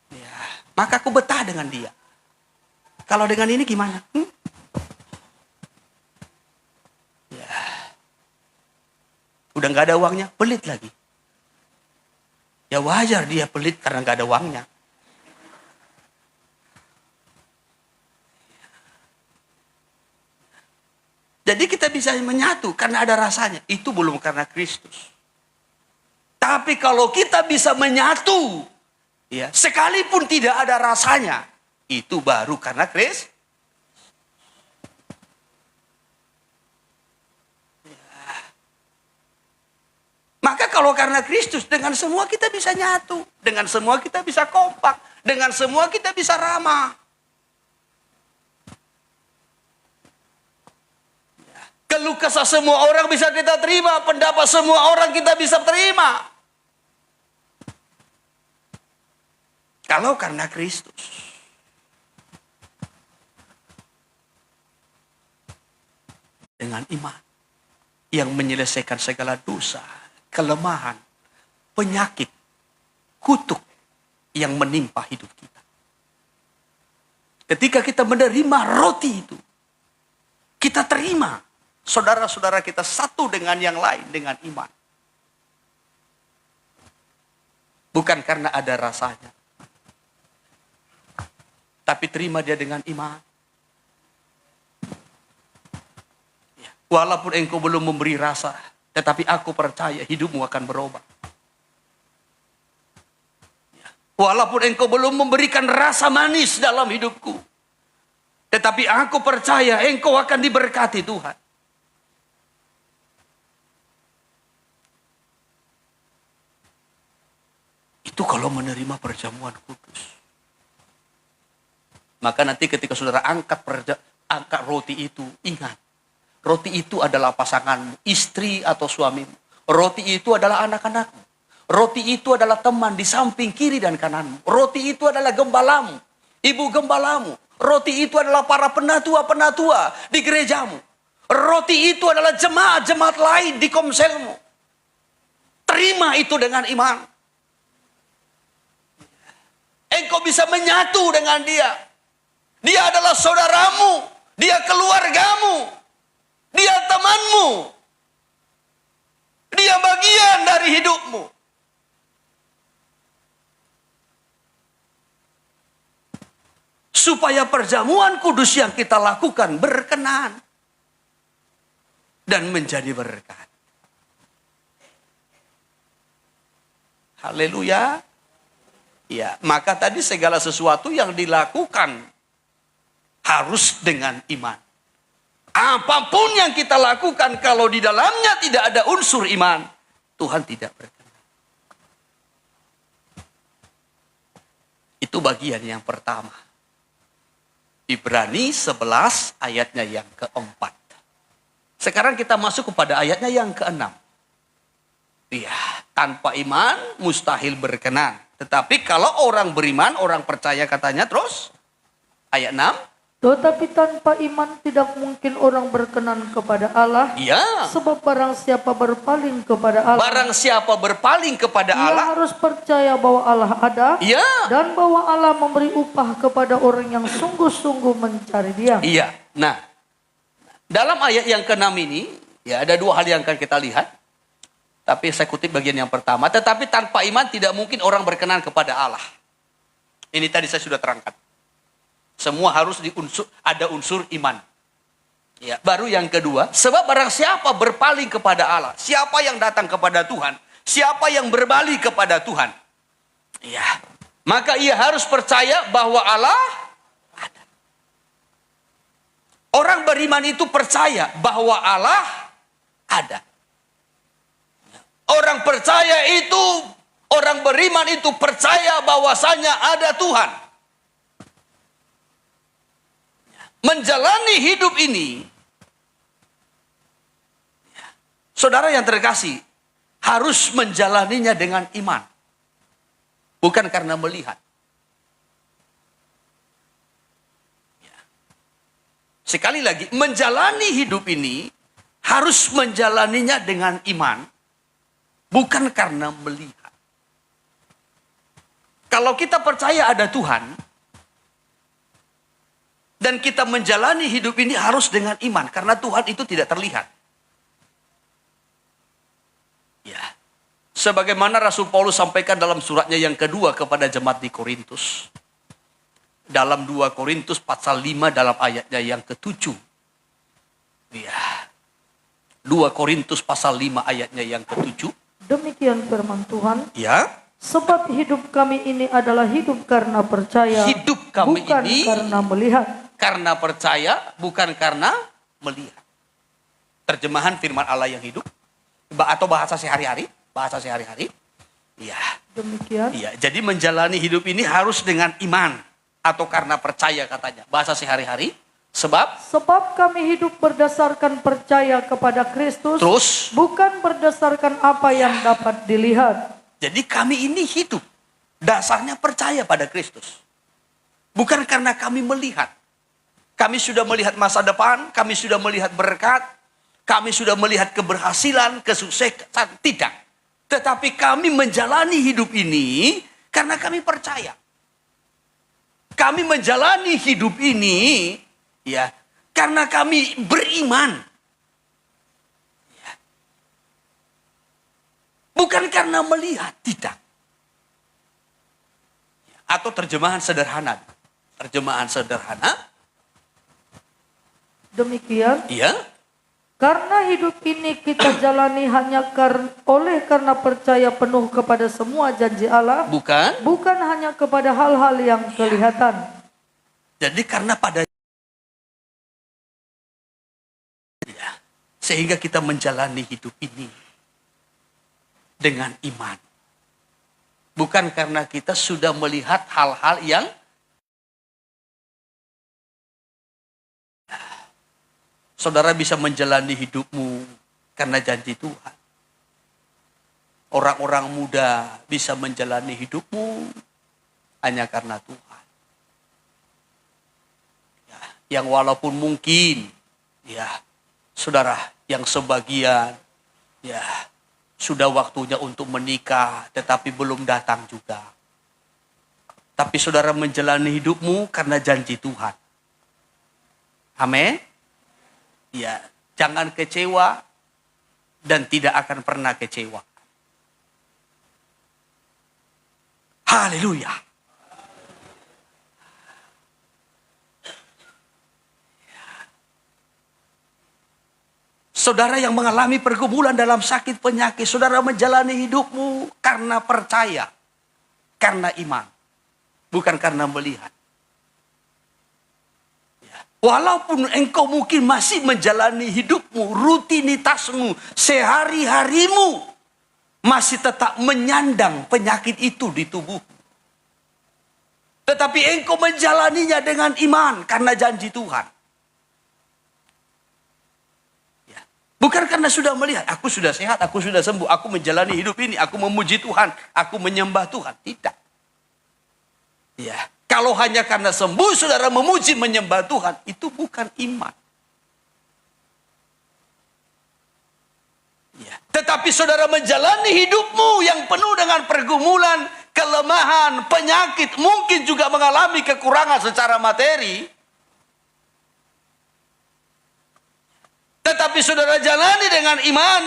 Ya, maka aku betah dengan dia. Kalau dengan ini gimana? Ya. Udah enggak ada uangnya, pelit lagi. Ya wajar dia pelit karena enggak ada uangnya. Jadi kita bisa menyatu karena ada rasanya. Itu belum karena Kristus. Tapi kalau kita bisa menyatu, ya, sekalipun tidak ada rasanya, itu baru karena Kristus. Ya. Maka kalau karena Kristus, dengan semua kita bisa nyatu. Dengan semua kita bisa kompak. Dengan semua kita bisa ramah. Keluh kesah semua orang bisa kita terima. Pendapat semua orang kita bisa terima. Kalau karena Kristus. Dengan iman. Yang menyelesaikan segala dosa, kelemahan, penyakit, kutuk yang menimpa hidup kita. Ketika kita menerima roti itu. Kita terima. Saudara-saudara kita satu dengan yang lain dengan iman. Bukan karena ada rasanya. Tapi terima dia dengan iman. Ya. Walaupun engkau belum memberi rasa, tetapi aku percaya hidupmu akan berubah. Ya. Walaupun engkau belum memberikan rasa manis dalam hidupku, Tetapi aku percaya engkau akan diberkati Tuhan. Itu kalau menerima perjamuan kudus. Maka nanti ketika saudara angkat roti itu, ingat. Roti itu adalah pasanganmu, istri atau suamimu. Roti itu adalah anak-anakmu. Roti itu adalah teman di samping kiri dan kananmu. Roti itu adalah gembalamu, ibu gembalamu. Roti itu adalah para penatua-penatua di gerejamu. Roti itu adalah jemaat-jemaat lain di komselmu. Terima itu dengan iman. Engkau bisa menyatu dengan dia. Dia adalah saudaramu. Dia keluargamu. Dia temanmu. Dia bagian dari hidupmu. Supaya perjamuan kudus yang kita lakukan berkenan. Dan menjadi berkat. Haleluya. Ya, maka tadi segala sesuatu yang dilakukan harus dengan iman. Apapun yang kita lakukan kalau di dalamnya tidak ada unsur iman, Tuhan tidak berkenan. Itu bagian yang pertama. Ibrani 11 ayatnya yang keempat. Sekarang kita masuk kepada ayatnya yang keenam. Iya, tanpa iman mustahil berkenan. Tetapi kalau orang beriman, orang percaya katanya terus. Ayat 6. Tetapi tanpa iman tidak mungkin orang berkenan kepada Allah. Iya. Sebab barang siapa berpaling kepada Allah. Barang siapa berpaling kepada Allah. Ia harus percaya bahwa Allah ada. Iya. Dan bahwa Allah memberi upah kepada orang yang sungguh-sungguh mencari dia. Iya. Nah, dalam ayat yang ke-6 ini, ya ada dua hal yang akan kita lihat. Tapi saya kutip bagian yang pertama. Tetapi tanpa iman tidak mungkin orang berkenan kepada Allah. Ini tadi saya sudah terangkan. Semua harus ada unsur iman. Ya, baru yang kedua. Sebab barang siapa berpaling kepada Allah. Siapa yang datang kepada Tuhan. Siapa yang berbalik kepada Tuhan. Ya, maka ia harus percaya bahwa Allah ada. Orang beriman itu percaya bahwa Allah ada. Orang percaya itu, orang beriman itu percaya bahwasanya ada Tuhan. Menjalani hidup ini, saudara yang terkasih, harus menjalaninya dengan iman. Bukan karena melihat. Sekali lagi, menjalani hidup ini, harus menjalaninya dengan iman. Bukan karena melihat. Kalau kita percaya ada Tuhan, dan kita menjalani hidup ini harus dengan iman. Karena Tuhan itu tidak terlihat. Ya. Sebagaimana Rasul Paulus sampaikan dalam suratnya yang kedua kepada jemaat di Korintus. Dalam 2 Korintus pasal 5 dalam ayatnya yang ke-7. Ya. 2 Korintus pasal 5 ayatnya yang ke-7. Demikian firman Tuhan. Ya. Sebab hidup kami ini adalah hidup karena percaya. Hidup kami bukan ini karena melihat. Karena percaya, bukan karena melihat. Terjemahan firman Allah yang hidup. Atau bahasa sehari-hari. Bahasa sehari-hari. Ya. Demikian. Ya, jadi menjalani hidup ini harus dengan iman. Atau karena percaya katanya. Bahasa sehari-hari. Sebab kami hidup berdasarkan percaya kepada Kristus. Terus. Bukan berdasarkan apa yang dapat dilihat. Jadi kami ini hidup. Dasarnya percaya pada Kristus. Bukan karena kami melihat. Kami sudah melihat masa depan. Kami sudah melihat berkat. Kami sudah melihat keberhasilan, kesuksesan. Tidak. Tetapi kami menjalani hidup ini karena kami percaya. Kami menjalani hidup ini ya karena kami beriman. Ya. Bukan karena melihat, tidak. Atau terjemahan sederhana. Terjemahan sederhana. Demikian. Iya. Karena hidup ini kita jalani hanya karena percaya penuh kepada semua janji Allah. Bukan. Bukan hanya kepada hal-hal yang kelihatan. Jadi karena pada Sehingga kita menjalani hidup ini dengan iman. Bukan karena kita sudah melihat hal-hal yang saudara bisa menjalani hidupmu karena janji Tuhan. Orang-orang muda bisa menjalani hidupmu hanya karena Tuhan. Ya, yang walaupun mungkin, ya, saudara, yang sebagian, ya, sudah waktunya untuk menikah, tetapi belum datang juga. Tapi saudara menjalani hidupmu karena janji Tuhan. Amin. Ya, jangan kecewa dan tidak akan pernah kecewa. Haleluya. Saudara yang mengalami pergumulan dalam sakit penyakit, saudara menjalani hidupmu karena percaya, karena iman, bukan karena melihat. Walaupun engkau mungkin masih menjalani hidupmu, rutinitasmu, sehari-harimu, masih tetap menyandang penyakit itu di tubuh. Tetapi engkau menjalaninya dengan iman karena janji Tuhan. Ya. Bukan karena sudah melihat, aku sudah sehat, aku sudah sembuh, aku menjalani hidup ini, aku memuji Tuhan, aku menyembah Tuhan. Tidak. Ya. Kalau hanya karena sembuh saudara memuji menyembah Tuhan, itu bukan iman. Ya. Tetapi saudara menjalani hidupmu yang penuh dengan pergumulan, kelemahan, penyakit, mungkin juga mengalami kekurangan secara materi. Tetapi saudara jalani dengan iman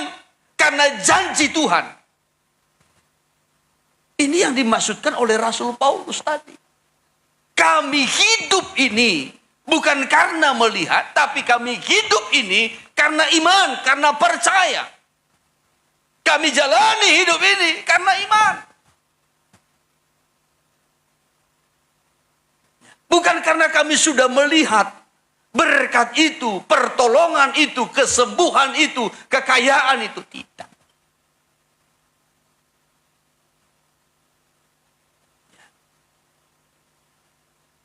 karena janji Tuhan. Ini yang dimaksudkan oleh Rasul Paulus tadi. Kami hidup ini bukan karena melihat, tapi kami hidup ini karena iman, karena percaya. Kami jalani hidup ini karena iman. Bukan karena kami sudah melihat berkat itu, pertolongan itu, kesembuhan itu, kekayaan itu. Tidak.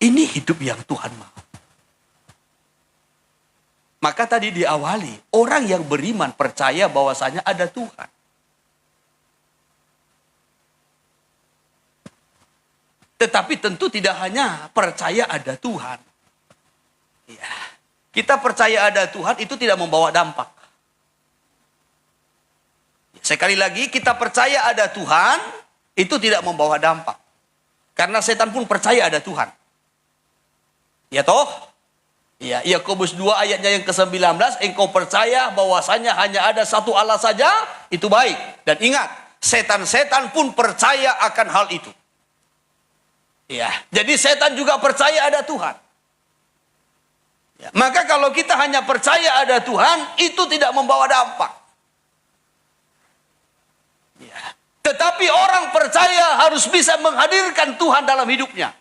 Ini hidup yang Tuhan mau. Maka tadi diawali, orang yang beriman percaya bahwasanya ada Tuhan. Tetapi tentu tidak hanya percaya ada Tuhan. Ya, kita percaya ada Tuhan itu tidak membawa dampak. Sekali lagi, kita percaya ada Tuhan itu tidak membawa dampak. Karena setan pun percaya ada Tuhan. Ya toh? Ya, Yakobus 2 ayatnya yang ke-19, engkau percaya bahwasanya hanya ada satu Allah saja, itu baik. Dan ingat, setan-setan pun percaya akan hal itu. Ya, jadi setan juga percaya ada Tuhan. Ya, maka kalau kita hanya percaya ada Tuhan, itu tidak membawa dampak. Ya. Tetapi orang percaya harus bisa menghadirkan Tuhan dalam hidupnya.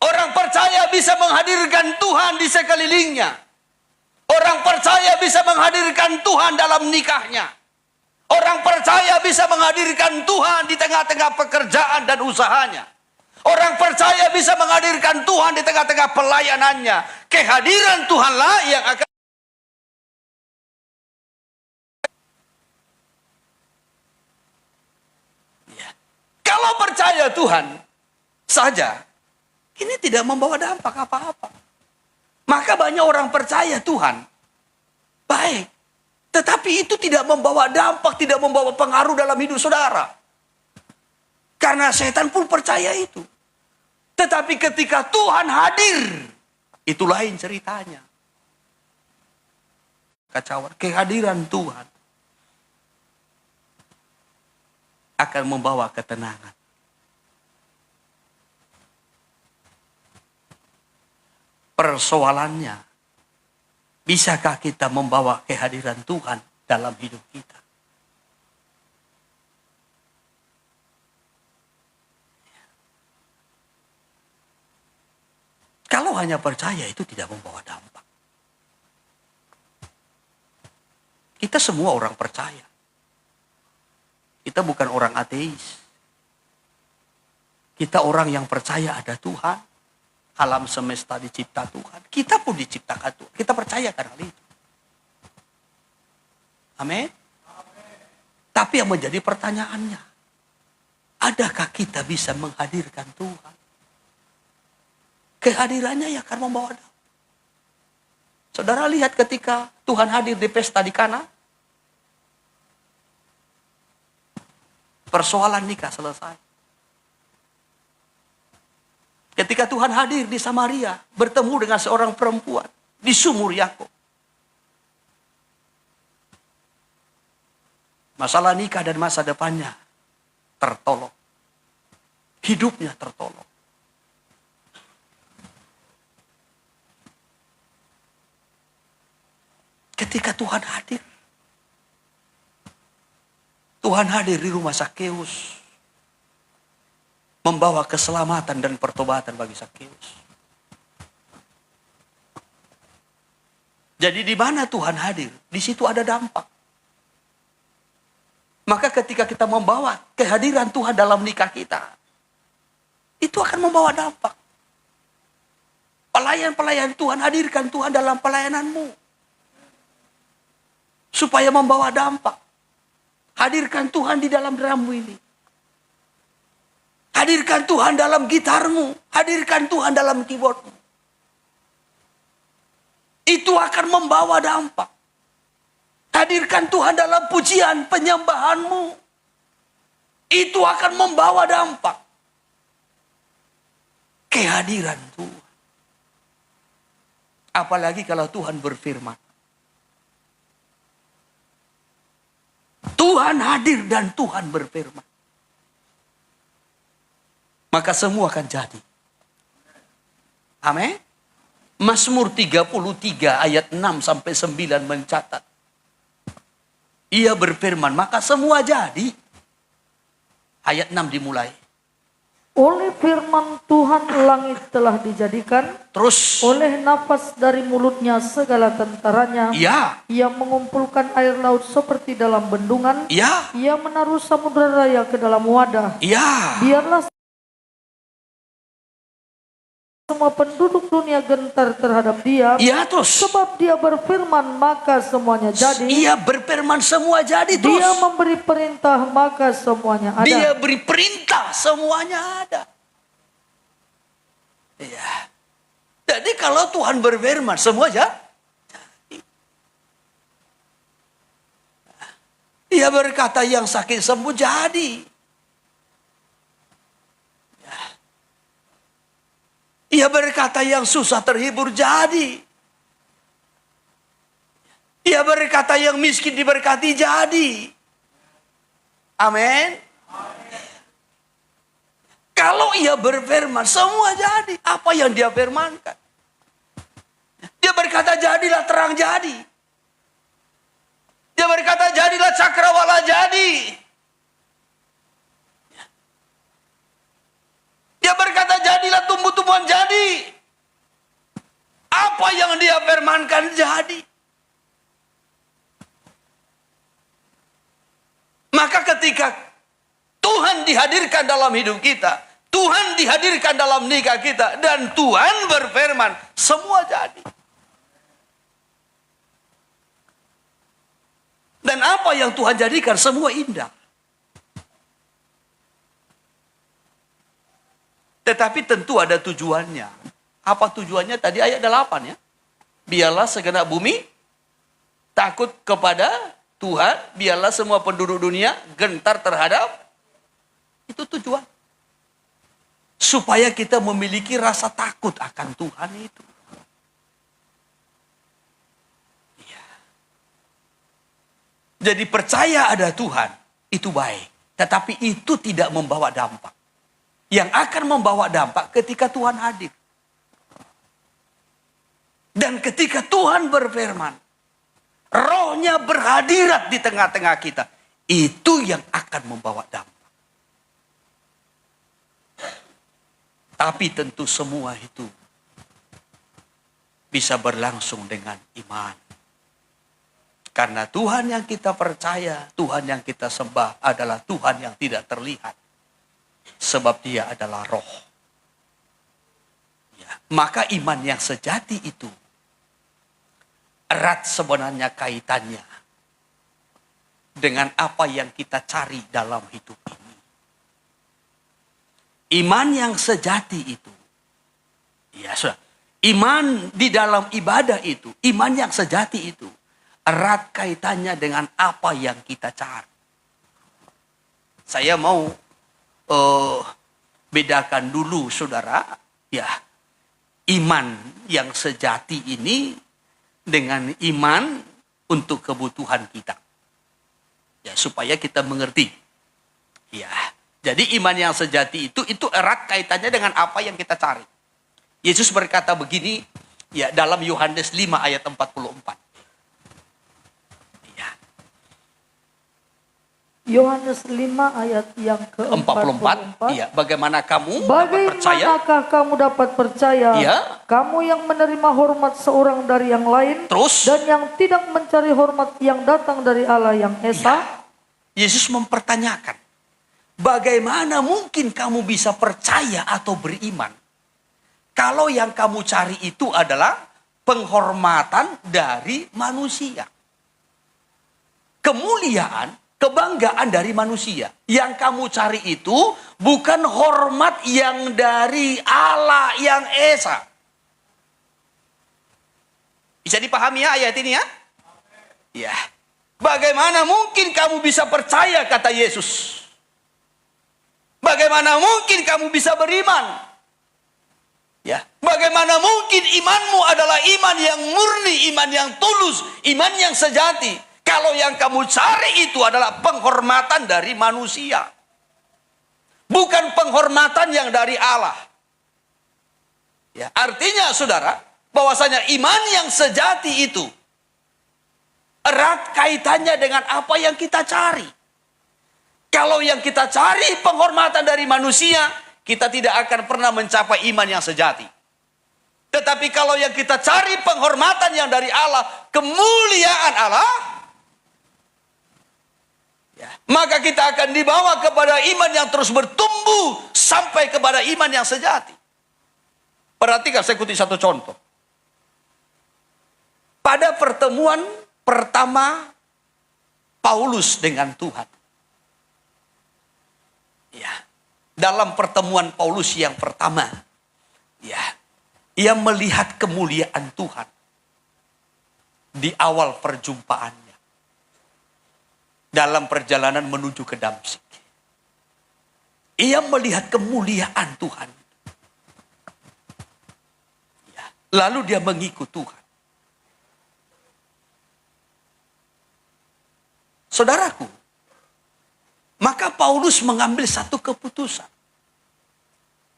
Orang percaya bisa menghadirkan Tuhan di sekelilingnya. Orang percaya bisa menghadirkan Tuhan dalam nikahnya. Orang percaya bisa menghadirkan Tuhan di tengah-tengah pekerjaan dan usahanya. Orang percaya bisa menghadirkan Tuhan di tengah-tengah pelayanannya. Kehadiran Tuhanlah yang akan... Ya. Kalau percaya Tuhan saja, ini tidak membawa dampak apa-apa. Maka banyak orang percaya Tuhan. Baik. Tetapi itu tidak membawa dampak, tidak membawa pengaruh dalam hidup saudara. Karena setan pun percaya itu. Tetapi ketika Tuhan hadir, itu lain ceritanya. Kacauan, kehadiran Tuhan akan membawa ketenangan. Persoalannya, bisakah kita membawa kehadiran Tuhan dalam hidup kita? Kalau hanya percaya itu tidak membawa dampak. Kita semua orang percaya. Kita bukan orang ateis. Kita orang yang percaya ada Tuhan. Alam semesta dicipta Tuhan. Kita pun diciptakan Tuhan. Kita percayakan hal itu. Amin. Tapi yang menjadi pertanyaannya, adakah kita bisa menghadirkan Tuhan? Kehadirannya yang akan membawa dampak. Saudara lihat ketika Tuhan hadir di pesta di Kana, persoalan nikah selesai. Ketika Tuhan hadir di Samaria, bertemu dengan seorang perempuan di sumur Yakub. Masalah nikah dan masa depannya tertolong. Hidupnya tertolong. Ketika Tuhan hadir. Tuhan hadir di rumah Sakeus. Membawa keselamatan dan pertobatan bagi Sakeus. Jadi di mana Tuhan hadir, di situ ada dampak. Maka ketika kita membawa kehadiran Tuhan dalam nikah kita, itu akan membawa dampak. Pelayan-pelayan Tuhan, hadirkan Tuhan dalam pelayananmu. Supaya membawa dampak. Hadirkan Tuhan di dalam drummu ini. Hadirkan Tuhan dalam gitarmu. Hadirkan Tuhan dalam keyboardmu. Itu akan membawa dampak. Hadirkan Tuhan dalam pujian penyembahanmu. Itu akan membawa dampak. Kehadiran Tuhan. Apalagi kalau Tuhan berfirman. Tuhan hadir dan Tuhan berfirman. Maka semua akan jadi. Amin. Mazmur 33 ayat 6 sampai 9 mencatat. Ia berfirman, maka semua jadi. Ayat 6 dimulai. Oleh firman Tuhan langit telah dijadikan. Terus. Oleh nafas dari mulutnya segala tentaranya. Ya. Ia mengumpulkan air laut seperti dalam bendungan. Ya. Ia menaruh samudera raya ke dalam wadah. Ya. Biarlah semua penduduk dunia gentar terhadap dia. Ya, terus. Sebab dia berfirman maka semuanya jadi. Ia berfirman semua jadi, terus. Dia memberi perintah maka semuanya ada. Dia beri perintah semuanya ada. Iya. Jadi kalau Tuhan berfirman semua jadi. Ia berkata yang sakit sembuh jadi. Ia berkata yang susah terhibur jadi. Ia berkata yang miskin diberkati jadi. Amin. Kalau ia berfirman semua jadi. Apa yang dia firmankan? Dia berkata jadilah terang jadi. Dia berkata jadilah cakrawala jadi. Dia berkata jadilah tumbuh-tumbuhan jadi. Apa yang dia firmankan jadi. Maka ketika Tuhan dihadirkan dalam hidup kita, Tuhan dihadirkan dalam nikah kita, dan Tuhan berfirman, semua jadi. Dan apa yang Tuhan jadikan semua indah. Tetapi tentu ada tujuannya. Apa tujuannya? Tadi ayat 8 ya. Biarlah segenap bumi takut kepada Tuhan. Biarlah semua penduduk dunia gentar terhadap. Itu tujuan. Supaya kita memiliki rasa takut akan Tuhan itu. Ya. Jadi percaya ada Tuhan. Itu baik. Tetapi itu tidak membawa dampak. Yang akan membawa dampak ketika Tuhan hadir. Dan ketika Tuhan berfirman, Rohnya berhadirat di tengah-tengah kita. Itu yang akan membawa dampak. Tapi tentu semua itu bisa berlangsung dengan iman. Karena Tuhan yang kita percaya, Tuhan yang kita sembah adalah Tuhan yang tidak terlihat. Sebab Dia adalah roh. Ya, maka iman yang sejati itu erat sebenarnya kaitannya dengan apa yang kita cari dalam hidup ini. Iman yang sejati itu, ya sudah, iman di dalam ibadah itu, iman yang sejati itu, erat kaitannya dengan apa yang kita cari. Saya mau bedakan dulu saudara, ya, iman yang sejati ini dengan iman untuk kebutuhan kita. Ya, supaya kita mengerti. Ya, jadi iman yang sejati itu erat kaitannya dengan apa yang kita cari. Yesus berkata begini, ya, dalam Yohanes 5 ayat 44. Ya. Yohanes 5 ayat yang ke-44. Ya, bagaimana kamu dapat percaya? Bagaimanakah kamu dapat percaya? Ya. Kamu yang menerima hormat seorang dari yang lain, Terus, dan yang tidak mencari hormat yang datang dari Allah yang Esa. Ya. Yesus mempertanyakan, bagaimana mungkin kamu bisa percaya atau beriman kalau yang kamu cari itu adalah penghormatan dari manusia, kemuliaan, kebanggaan dari manusia. Yang kamu cari itu bukan hormat yang dari Allah yang Esa. Bisa dipahami ya ayat ini ya? Ya. Bagaimana mungkin kamu bisa percaya, kata Yesus? Bagaimana mungkin kamu bisa beriman? Ya, bagaimana mungkin imanmu adalah iman yang murni, iman yang tulus, iman yang sejati, kalau yang kamu cari itu adalah penghormatan dari manusia, bukan penghormatan yang dari Allah. Ya, artinya saudara, bahwasanya iman yang sejati itu erat kaitannya dengan apa yang kita cari. Kalau yang kita cari penghormatan dari manusia, kita tidak akan pernah mencapai iman yang sejati. Tetapi kalau yang kita cari penghormatan yang dari Allah, kemuliaan Allah, ya, maka kita akan dibawa kepada iman yang terus bertumbuh sampai kepada iman yang sejati. Perhatikan, saya kutip satu contoh. Pada pertemuan pertama Paulus dengan Tuhan. Ya, dalam pertemuan Paulus yang pertama, ya, ia melihat kemuliaan Tuhan di awal perjumpaannya dalam perjalanan menuju ke Damsyik. Ia melihat kemuliaan Tuhan. Ya, lalu dia mengikut Tuhan. Saudaraku, maka Paulus mengambil satu keputusan.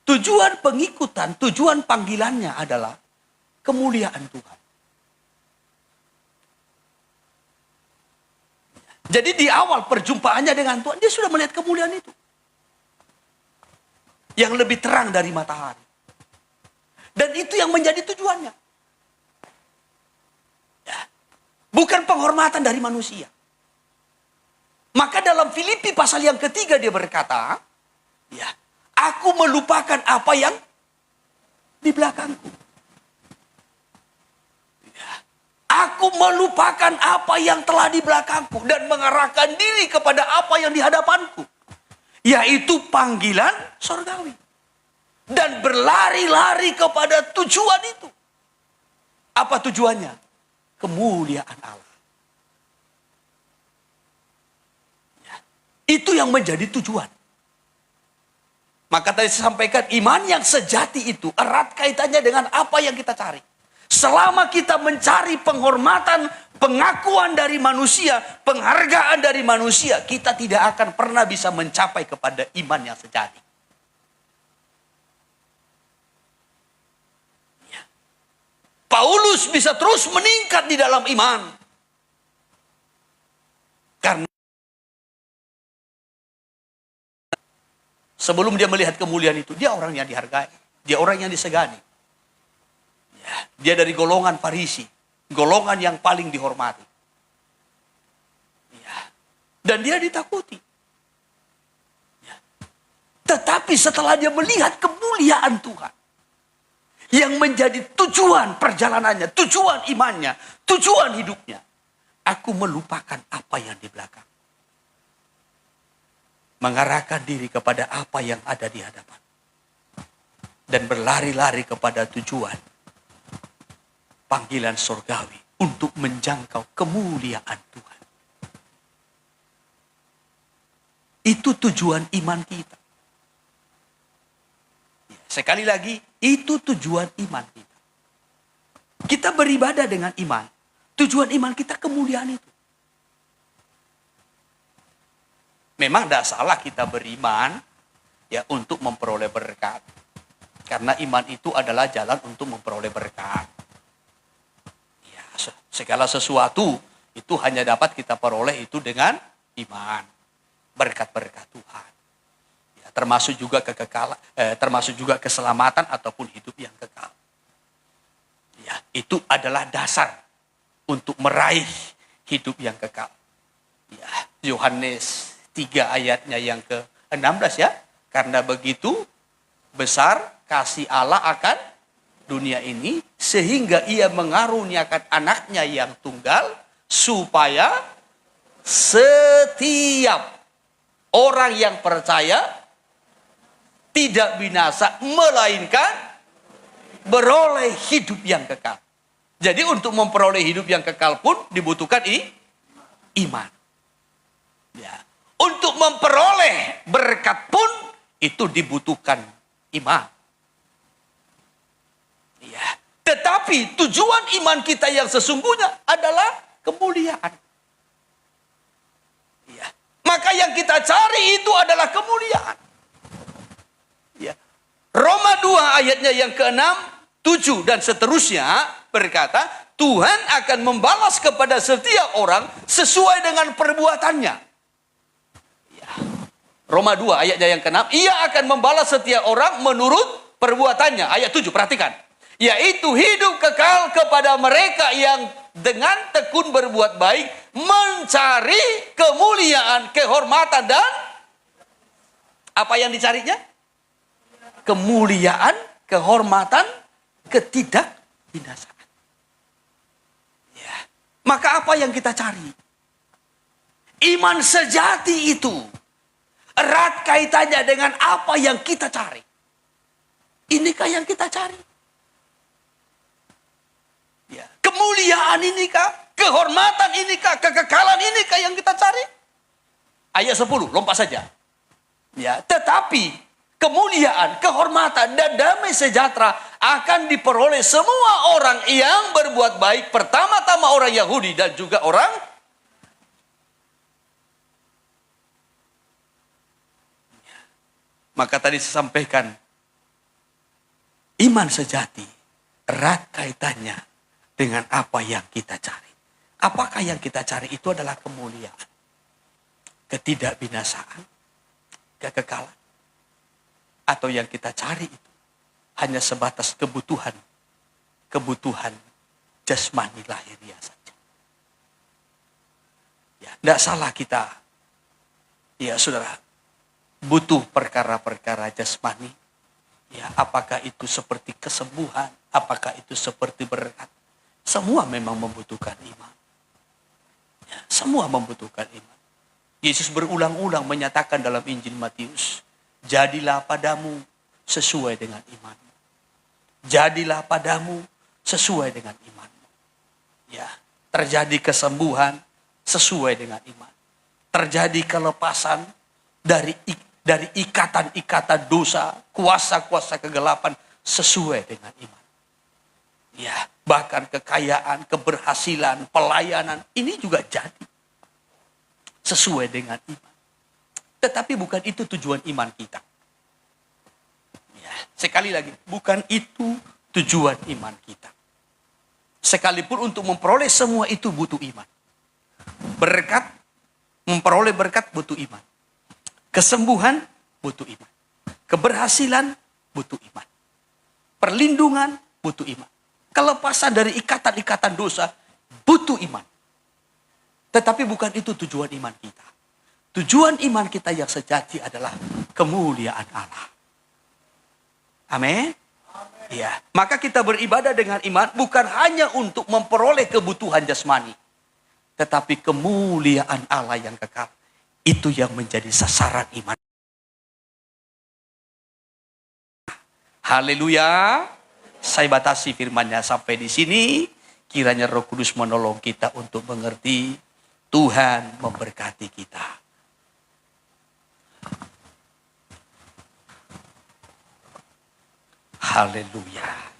Tujuan pengikutan, tujuan panggilannya adalah kemuliaan Tuhan. Jadi di awal perjumpaannya dengan Tuhan, dia sudah melihat kemuliaan itu. Yang lebih terang dari matahari. Dan itu yang menjadi tujuannya. Ya. Bukan penghormatan dari manusia. Maka dalam Filipi pasal yang ketiga dia berkata, ya, aku melupakan apa yang di belakangku. Ya, aku melupakan apa yang telah di belakangku dan mengarahkan diri kepada apa yang di hadapanku, yaitu panggilan surgawi. Dan berlari-lari kepada tujuan itu. Apa tujuannya? Kemuliaan Allah. Itu yang menjadi tujuan. Maka tadi saya sampaikan, iman yang sejati itu erat kaitannya dengan apa yang kita cari. Selama kita mencari penghormatan, pengakuan dari manusia, penghargaan dari manusia, kita tidak akan pernah bisa mencapai kepada iman yang sejati. Ya. Paulus bisa terus meningkat di dalam iman. Karena sebelum dia melihat kemuliaan itu, dia orang yang dihargai. Dia orang yang disegani. Ya, dia dari golongan Farisi. Golongan yang paling dihormati. Dan dia ditakuti. Ya. Tetapi setelah dia melihat kemuliaan Tuhan, yang menjadi tujuan perjalanannya, tujuan imannya, tujuan hidupnya, aku melupakan apa yang di belakang. Mengarahkan diri kepada apa yang ada di hadapan. Dan berlari-lari kepada tujuan panggilan surgawi untuk menjangkau kemuliaan Tuhan. Itu tujuan iman kita. Sekali lagi, itu tujuan iman kita. Kita beribadah dengan iman. Tujuan iman kita kemuliaan itu. Memang tidak salah kita beriman ya untuk memperoleh berkat. Karena iman itu adalah jalan untuk memperoleh berkat. Ya, segala sesuatu itu hanya dapat kita peroleh itu dengan iman. Berkat-berkat Tuhan. Ya, termasuk juga kekekalan, termasuk juga keselamatan ataupun hidup yang kekal. Ya, itu adalah dasar untuk meraih hidup yang kekal. Ya, Yohanes 3 ayatnya yang ke-16 ya. Karena begitu besar kasih Allah akan dunia ini, sehingga ia mengaruniakan anaknya yang tunggal, supaya setiap orang yang percaya tidak binasa, melainkan beroleh hidup yang kekal. Jadi untuk memperoleh hidup yang kekal pun dibutuhkan iman. Ya. Untuk memperoleh berkat pun itu dibutuhkan iman. Ya. Tetapi tujuan iman kita yang sesungguhnya adalah kemuliaan. Ya. Maka yang kita cari itu adalah kemuliaan. Ya. Roma 2 ayatnya yang ke-6, 7 dan seterusnya berkata, Tuhan akan membalas kepada setiap orang sesuai dengan perbuatannya. Ya. Roma 2 ayatnya yang ke-6, ia akan membalas setiap orang menurut perbuatannya. Ayat 7, perhatikan. Yaitu hidup kekal kepada mereka yang dengan tekun berbuat baik, mencari kemuliaan, kehormatan, dan apa yang dicarinya? Kemuliaan, kehormatan, ketidakbinasaan. Ya. Maka apa yang kita cari? Iman sejati itu erat kaitannya dengan apa yang kita cari. Inikah yang kita cari? Ya. Kemuliaan inikah? Kehormatan inikah? Kekekalan inikah yang kita cari? Ayat 10, lompat saja. Ya, tetapi kemuliaan, kehormatan, dan damai sejahtera akan diperoleh semua orang yang berbuat baik. Pertama-tama orang Yahudi dan juga orang. Maka tadi saya sampaikan, iman sejati erat kaitannya dengan apa yang kita cari. Apakah yang kita cari itu adalah kemuliaan, ketidakbinasaan, kekekalan, atau yang kita cari itu hanya sebatas kebutuhan jasmani lahiriah saja. Ya, tidak salah kita, ya saudara, butuh perkara-perkara jasmani. Ya, apakah itu seperti kesembuhan, apakah itu seperti berkat? Semua memang membutuhkan iman. Ya, semua membutuhkan iman. Yesus berulang-ulang menyatakan dalam Injil Matius, jadilah padamu sesuai dengan imanmu. Jadilah padamu sesuai dengan imanmu. Ya, terjadi kesembuhan sesuai dengan iman. Terjadi kelepasan dari ikatan-ikatan dosa, kuasa-kuasa kegelapan sesuai dengan iman. Ya, bahkan kekayaan, keberhasilan, pelayanan, ini juga jadi sesuai dengan iman. Tetapi bukan itu tujuan iman kita. Ya, sekali lagi, bukan itu tujuan iman kita. Sekalipun untuk memperoleh semua itu butuh iman. Berkat, memperoleh berkat butuh iman. Kesembuhan butuh iman. Keberhasilan butuh iman. Perlindungan butuh iman. Kelepasan dari ikatan-ikatan dosa butuh iman. Tetapi bukan itu tujuan iman kita. Tujuan iman kita yang sejati adalah kemuliaan Allah. Amin. Ya, maka kita beribadah dengan iman bukan hanya untuk memperoleh kebutuhan jasmani, tetapi kemuliaan Allah yang kekal. Itu yang menjadi sasaran iman. Haleluya. Saya batasi firman-Nya sampai di sini. Kiranya Roh Kudus menolong kita untuk mengerti. Tuhan memberkati kita. Haleluya.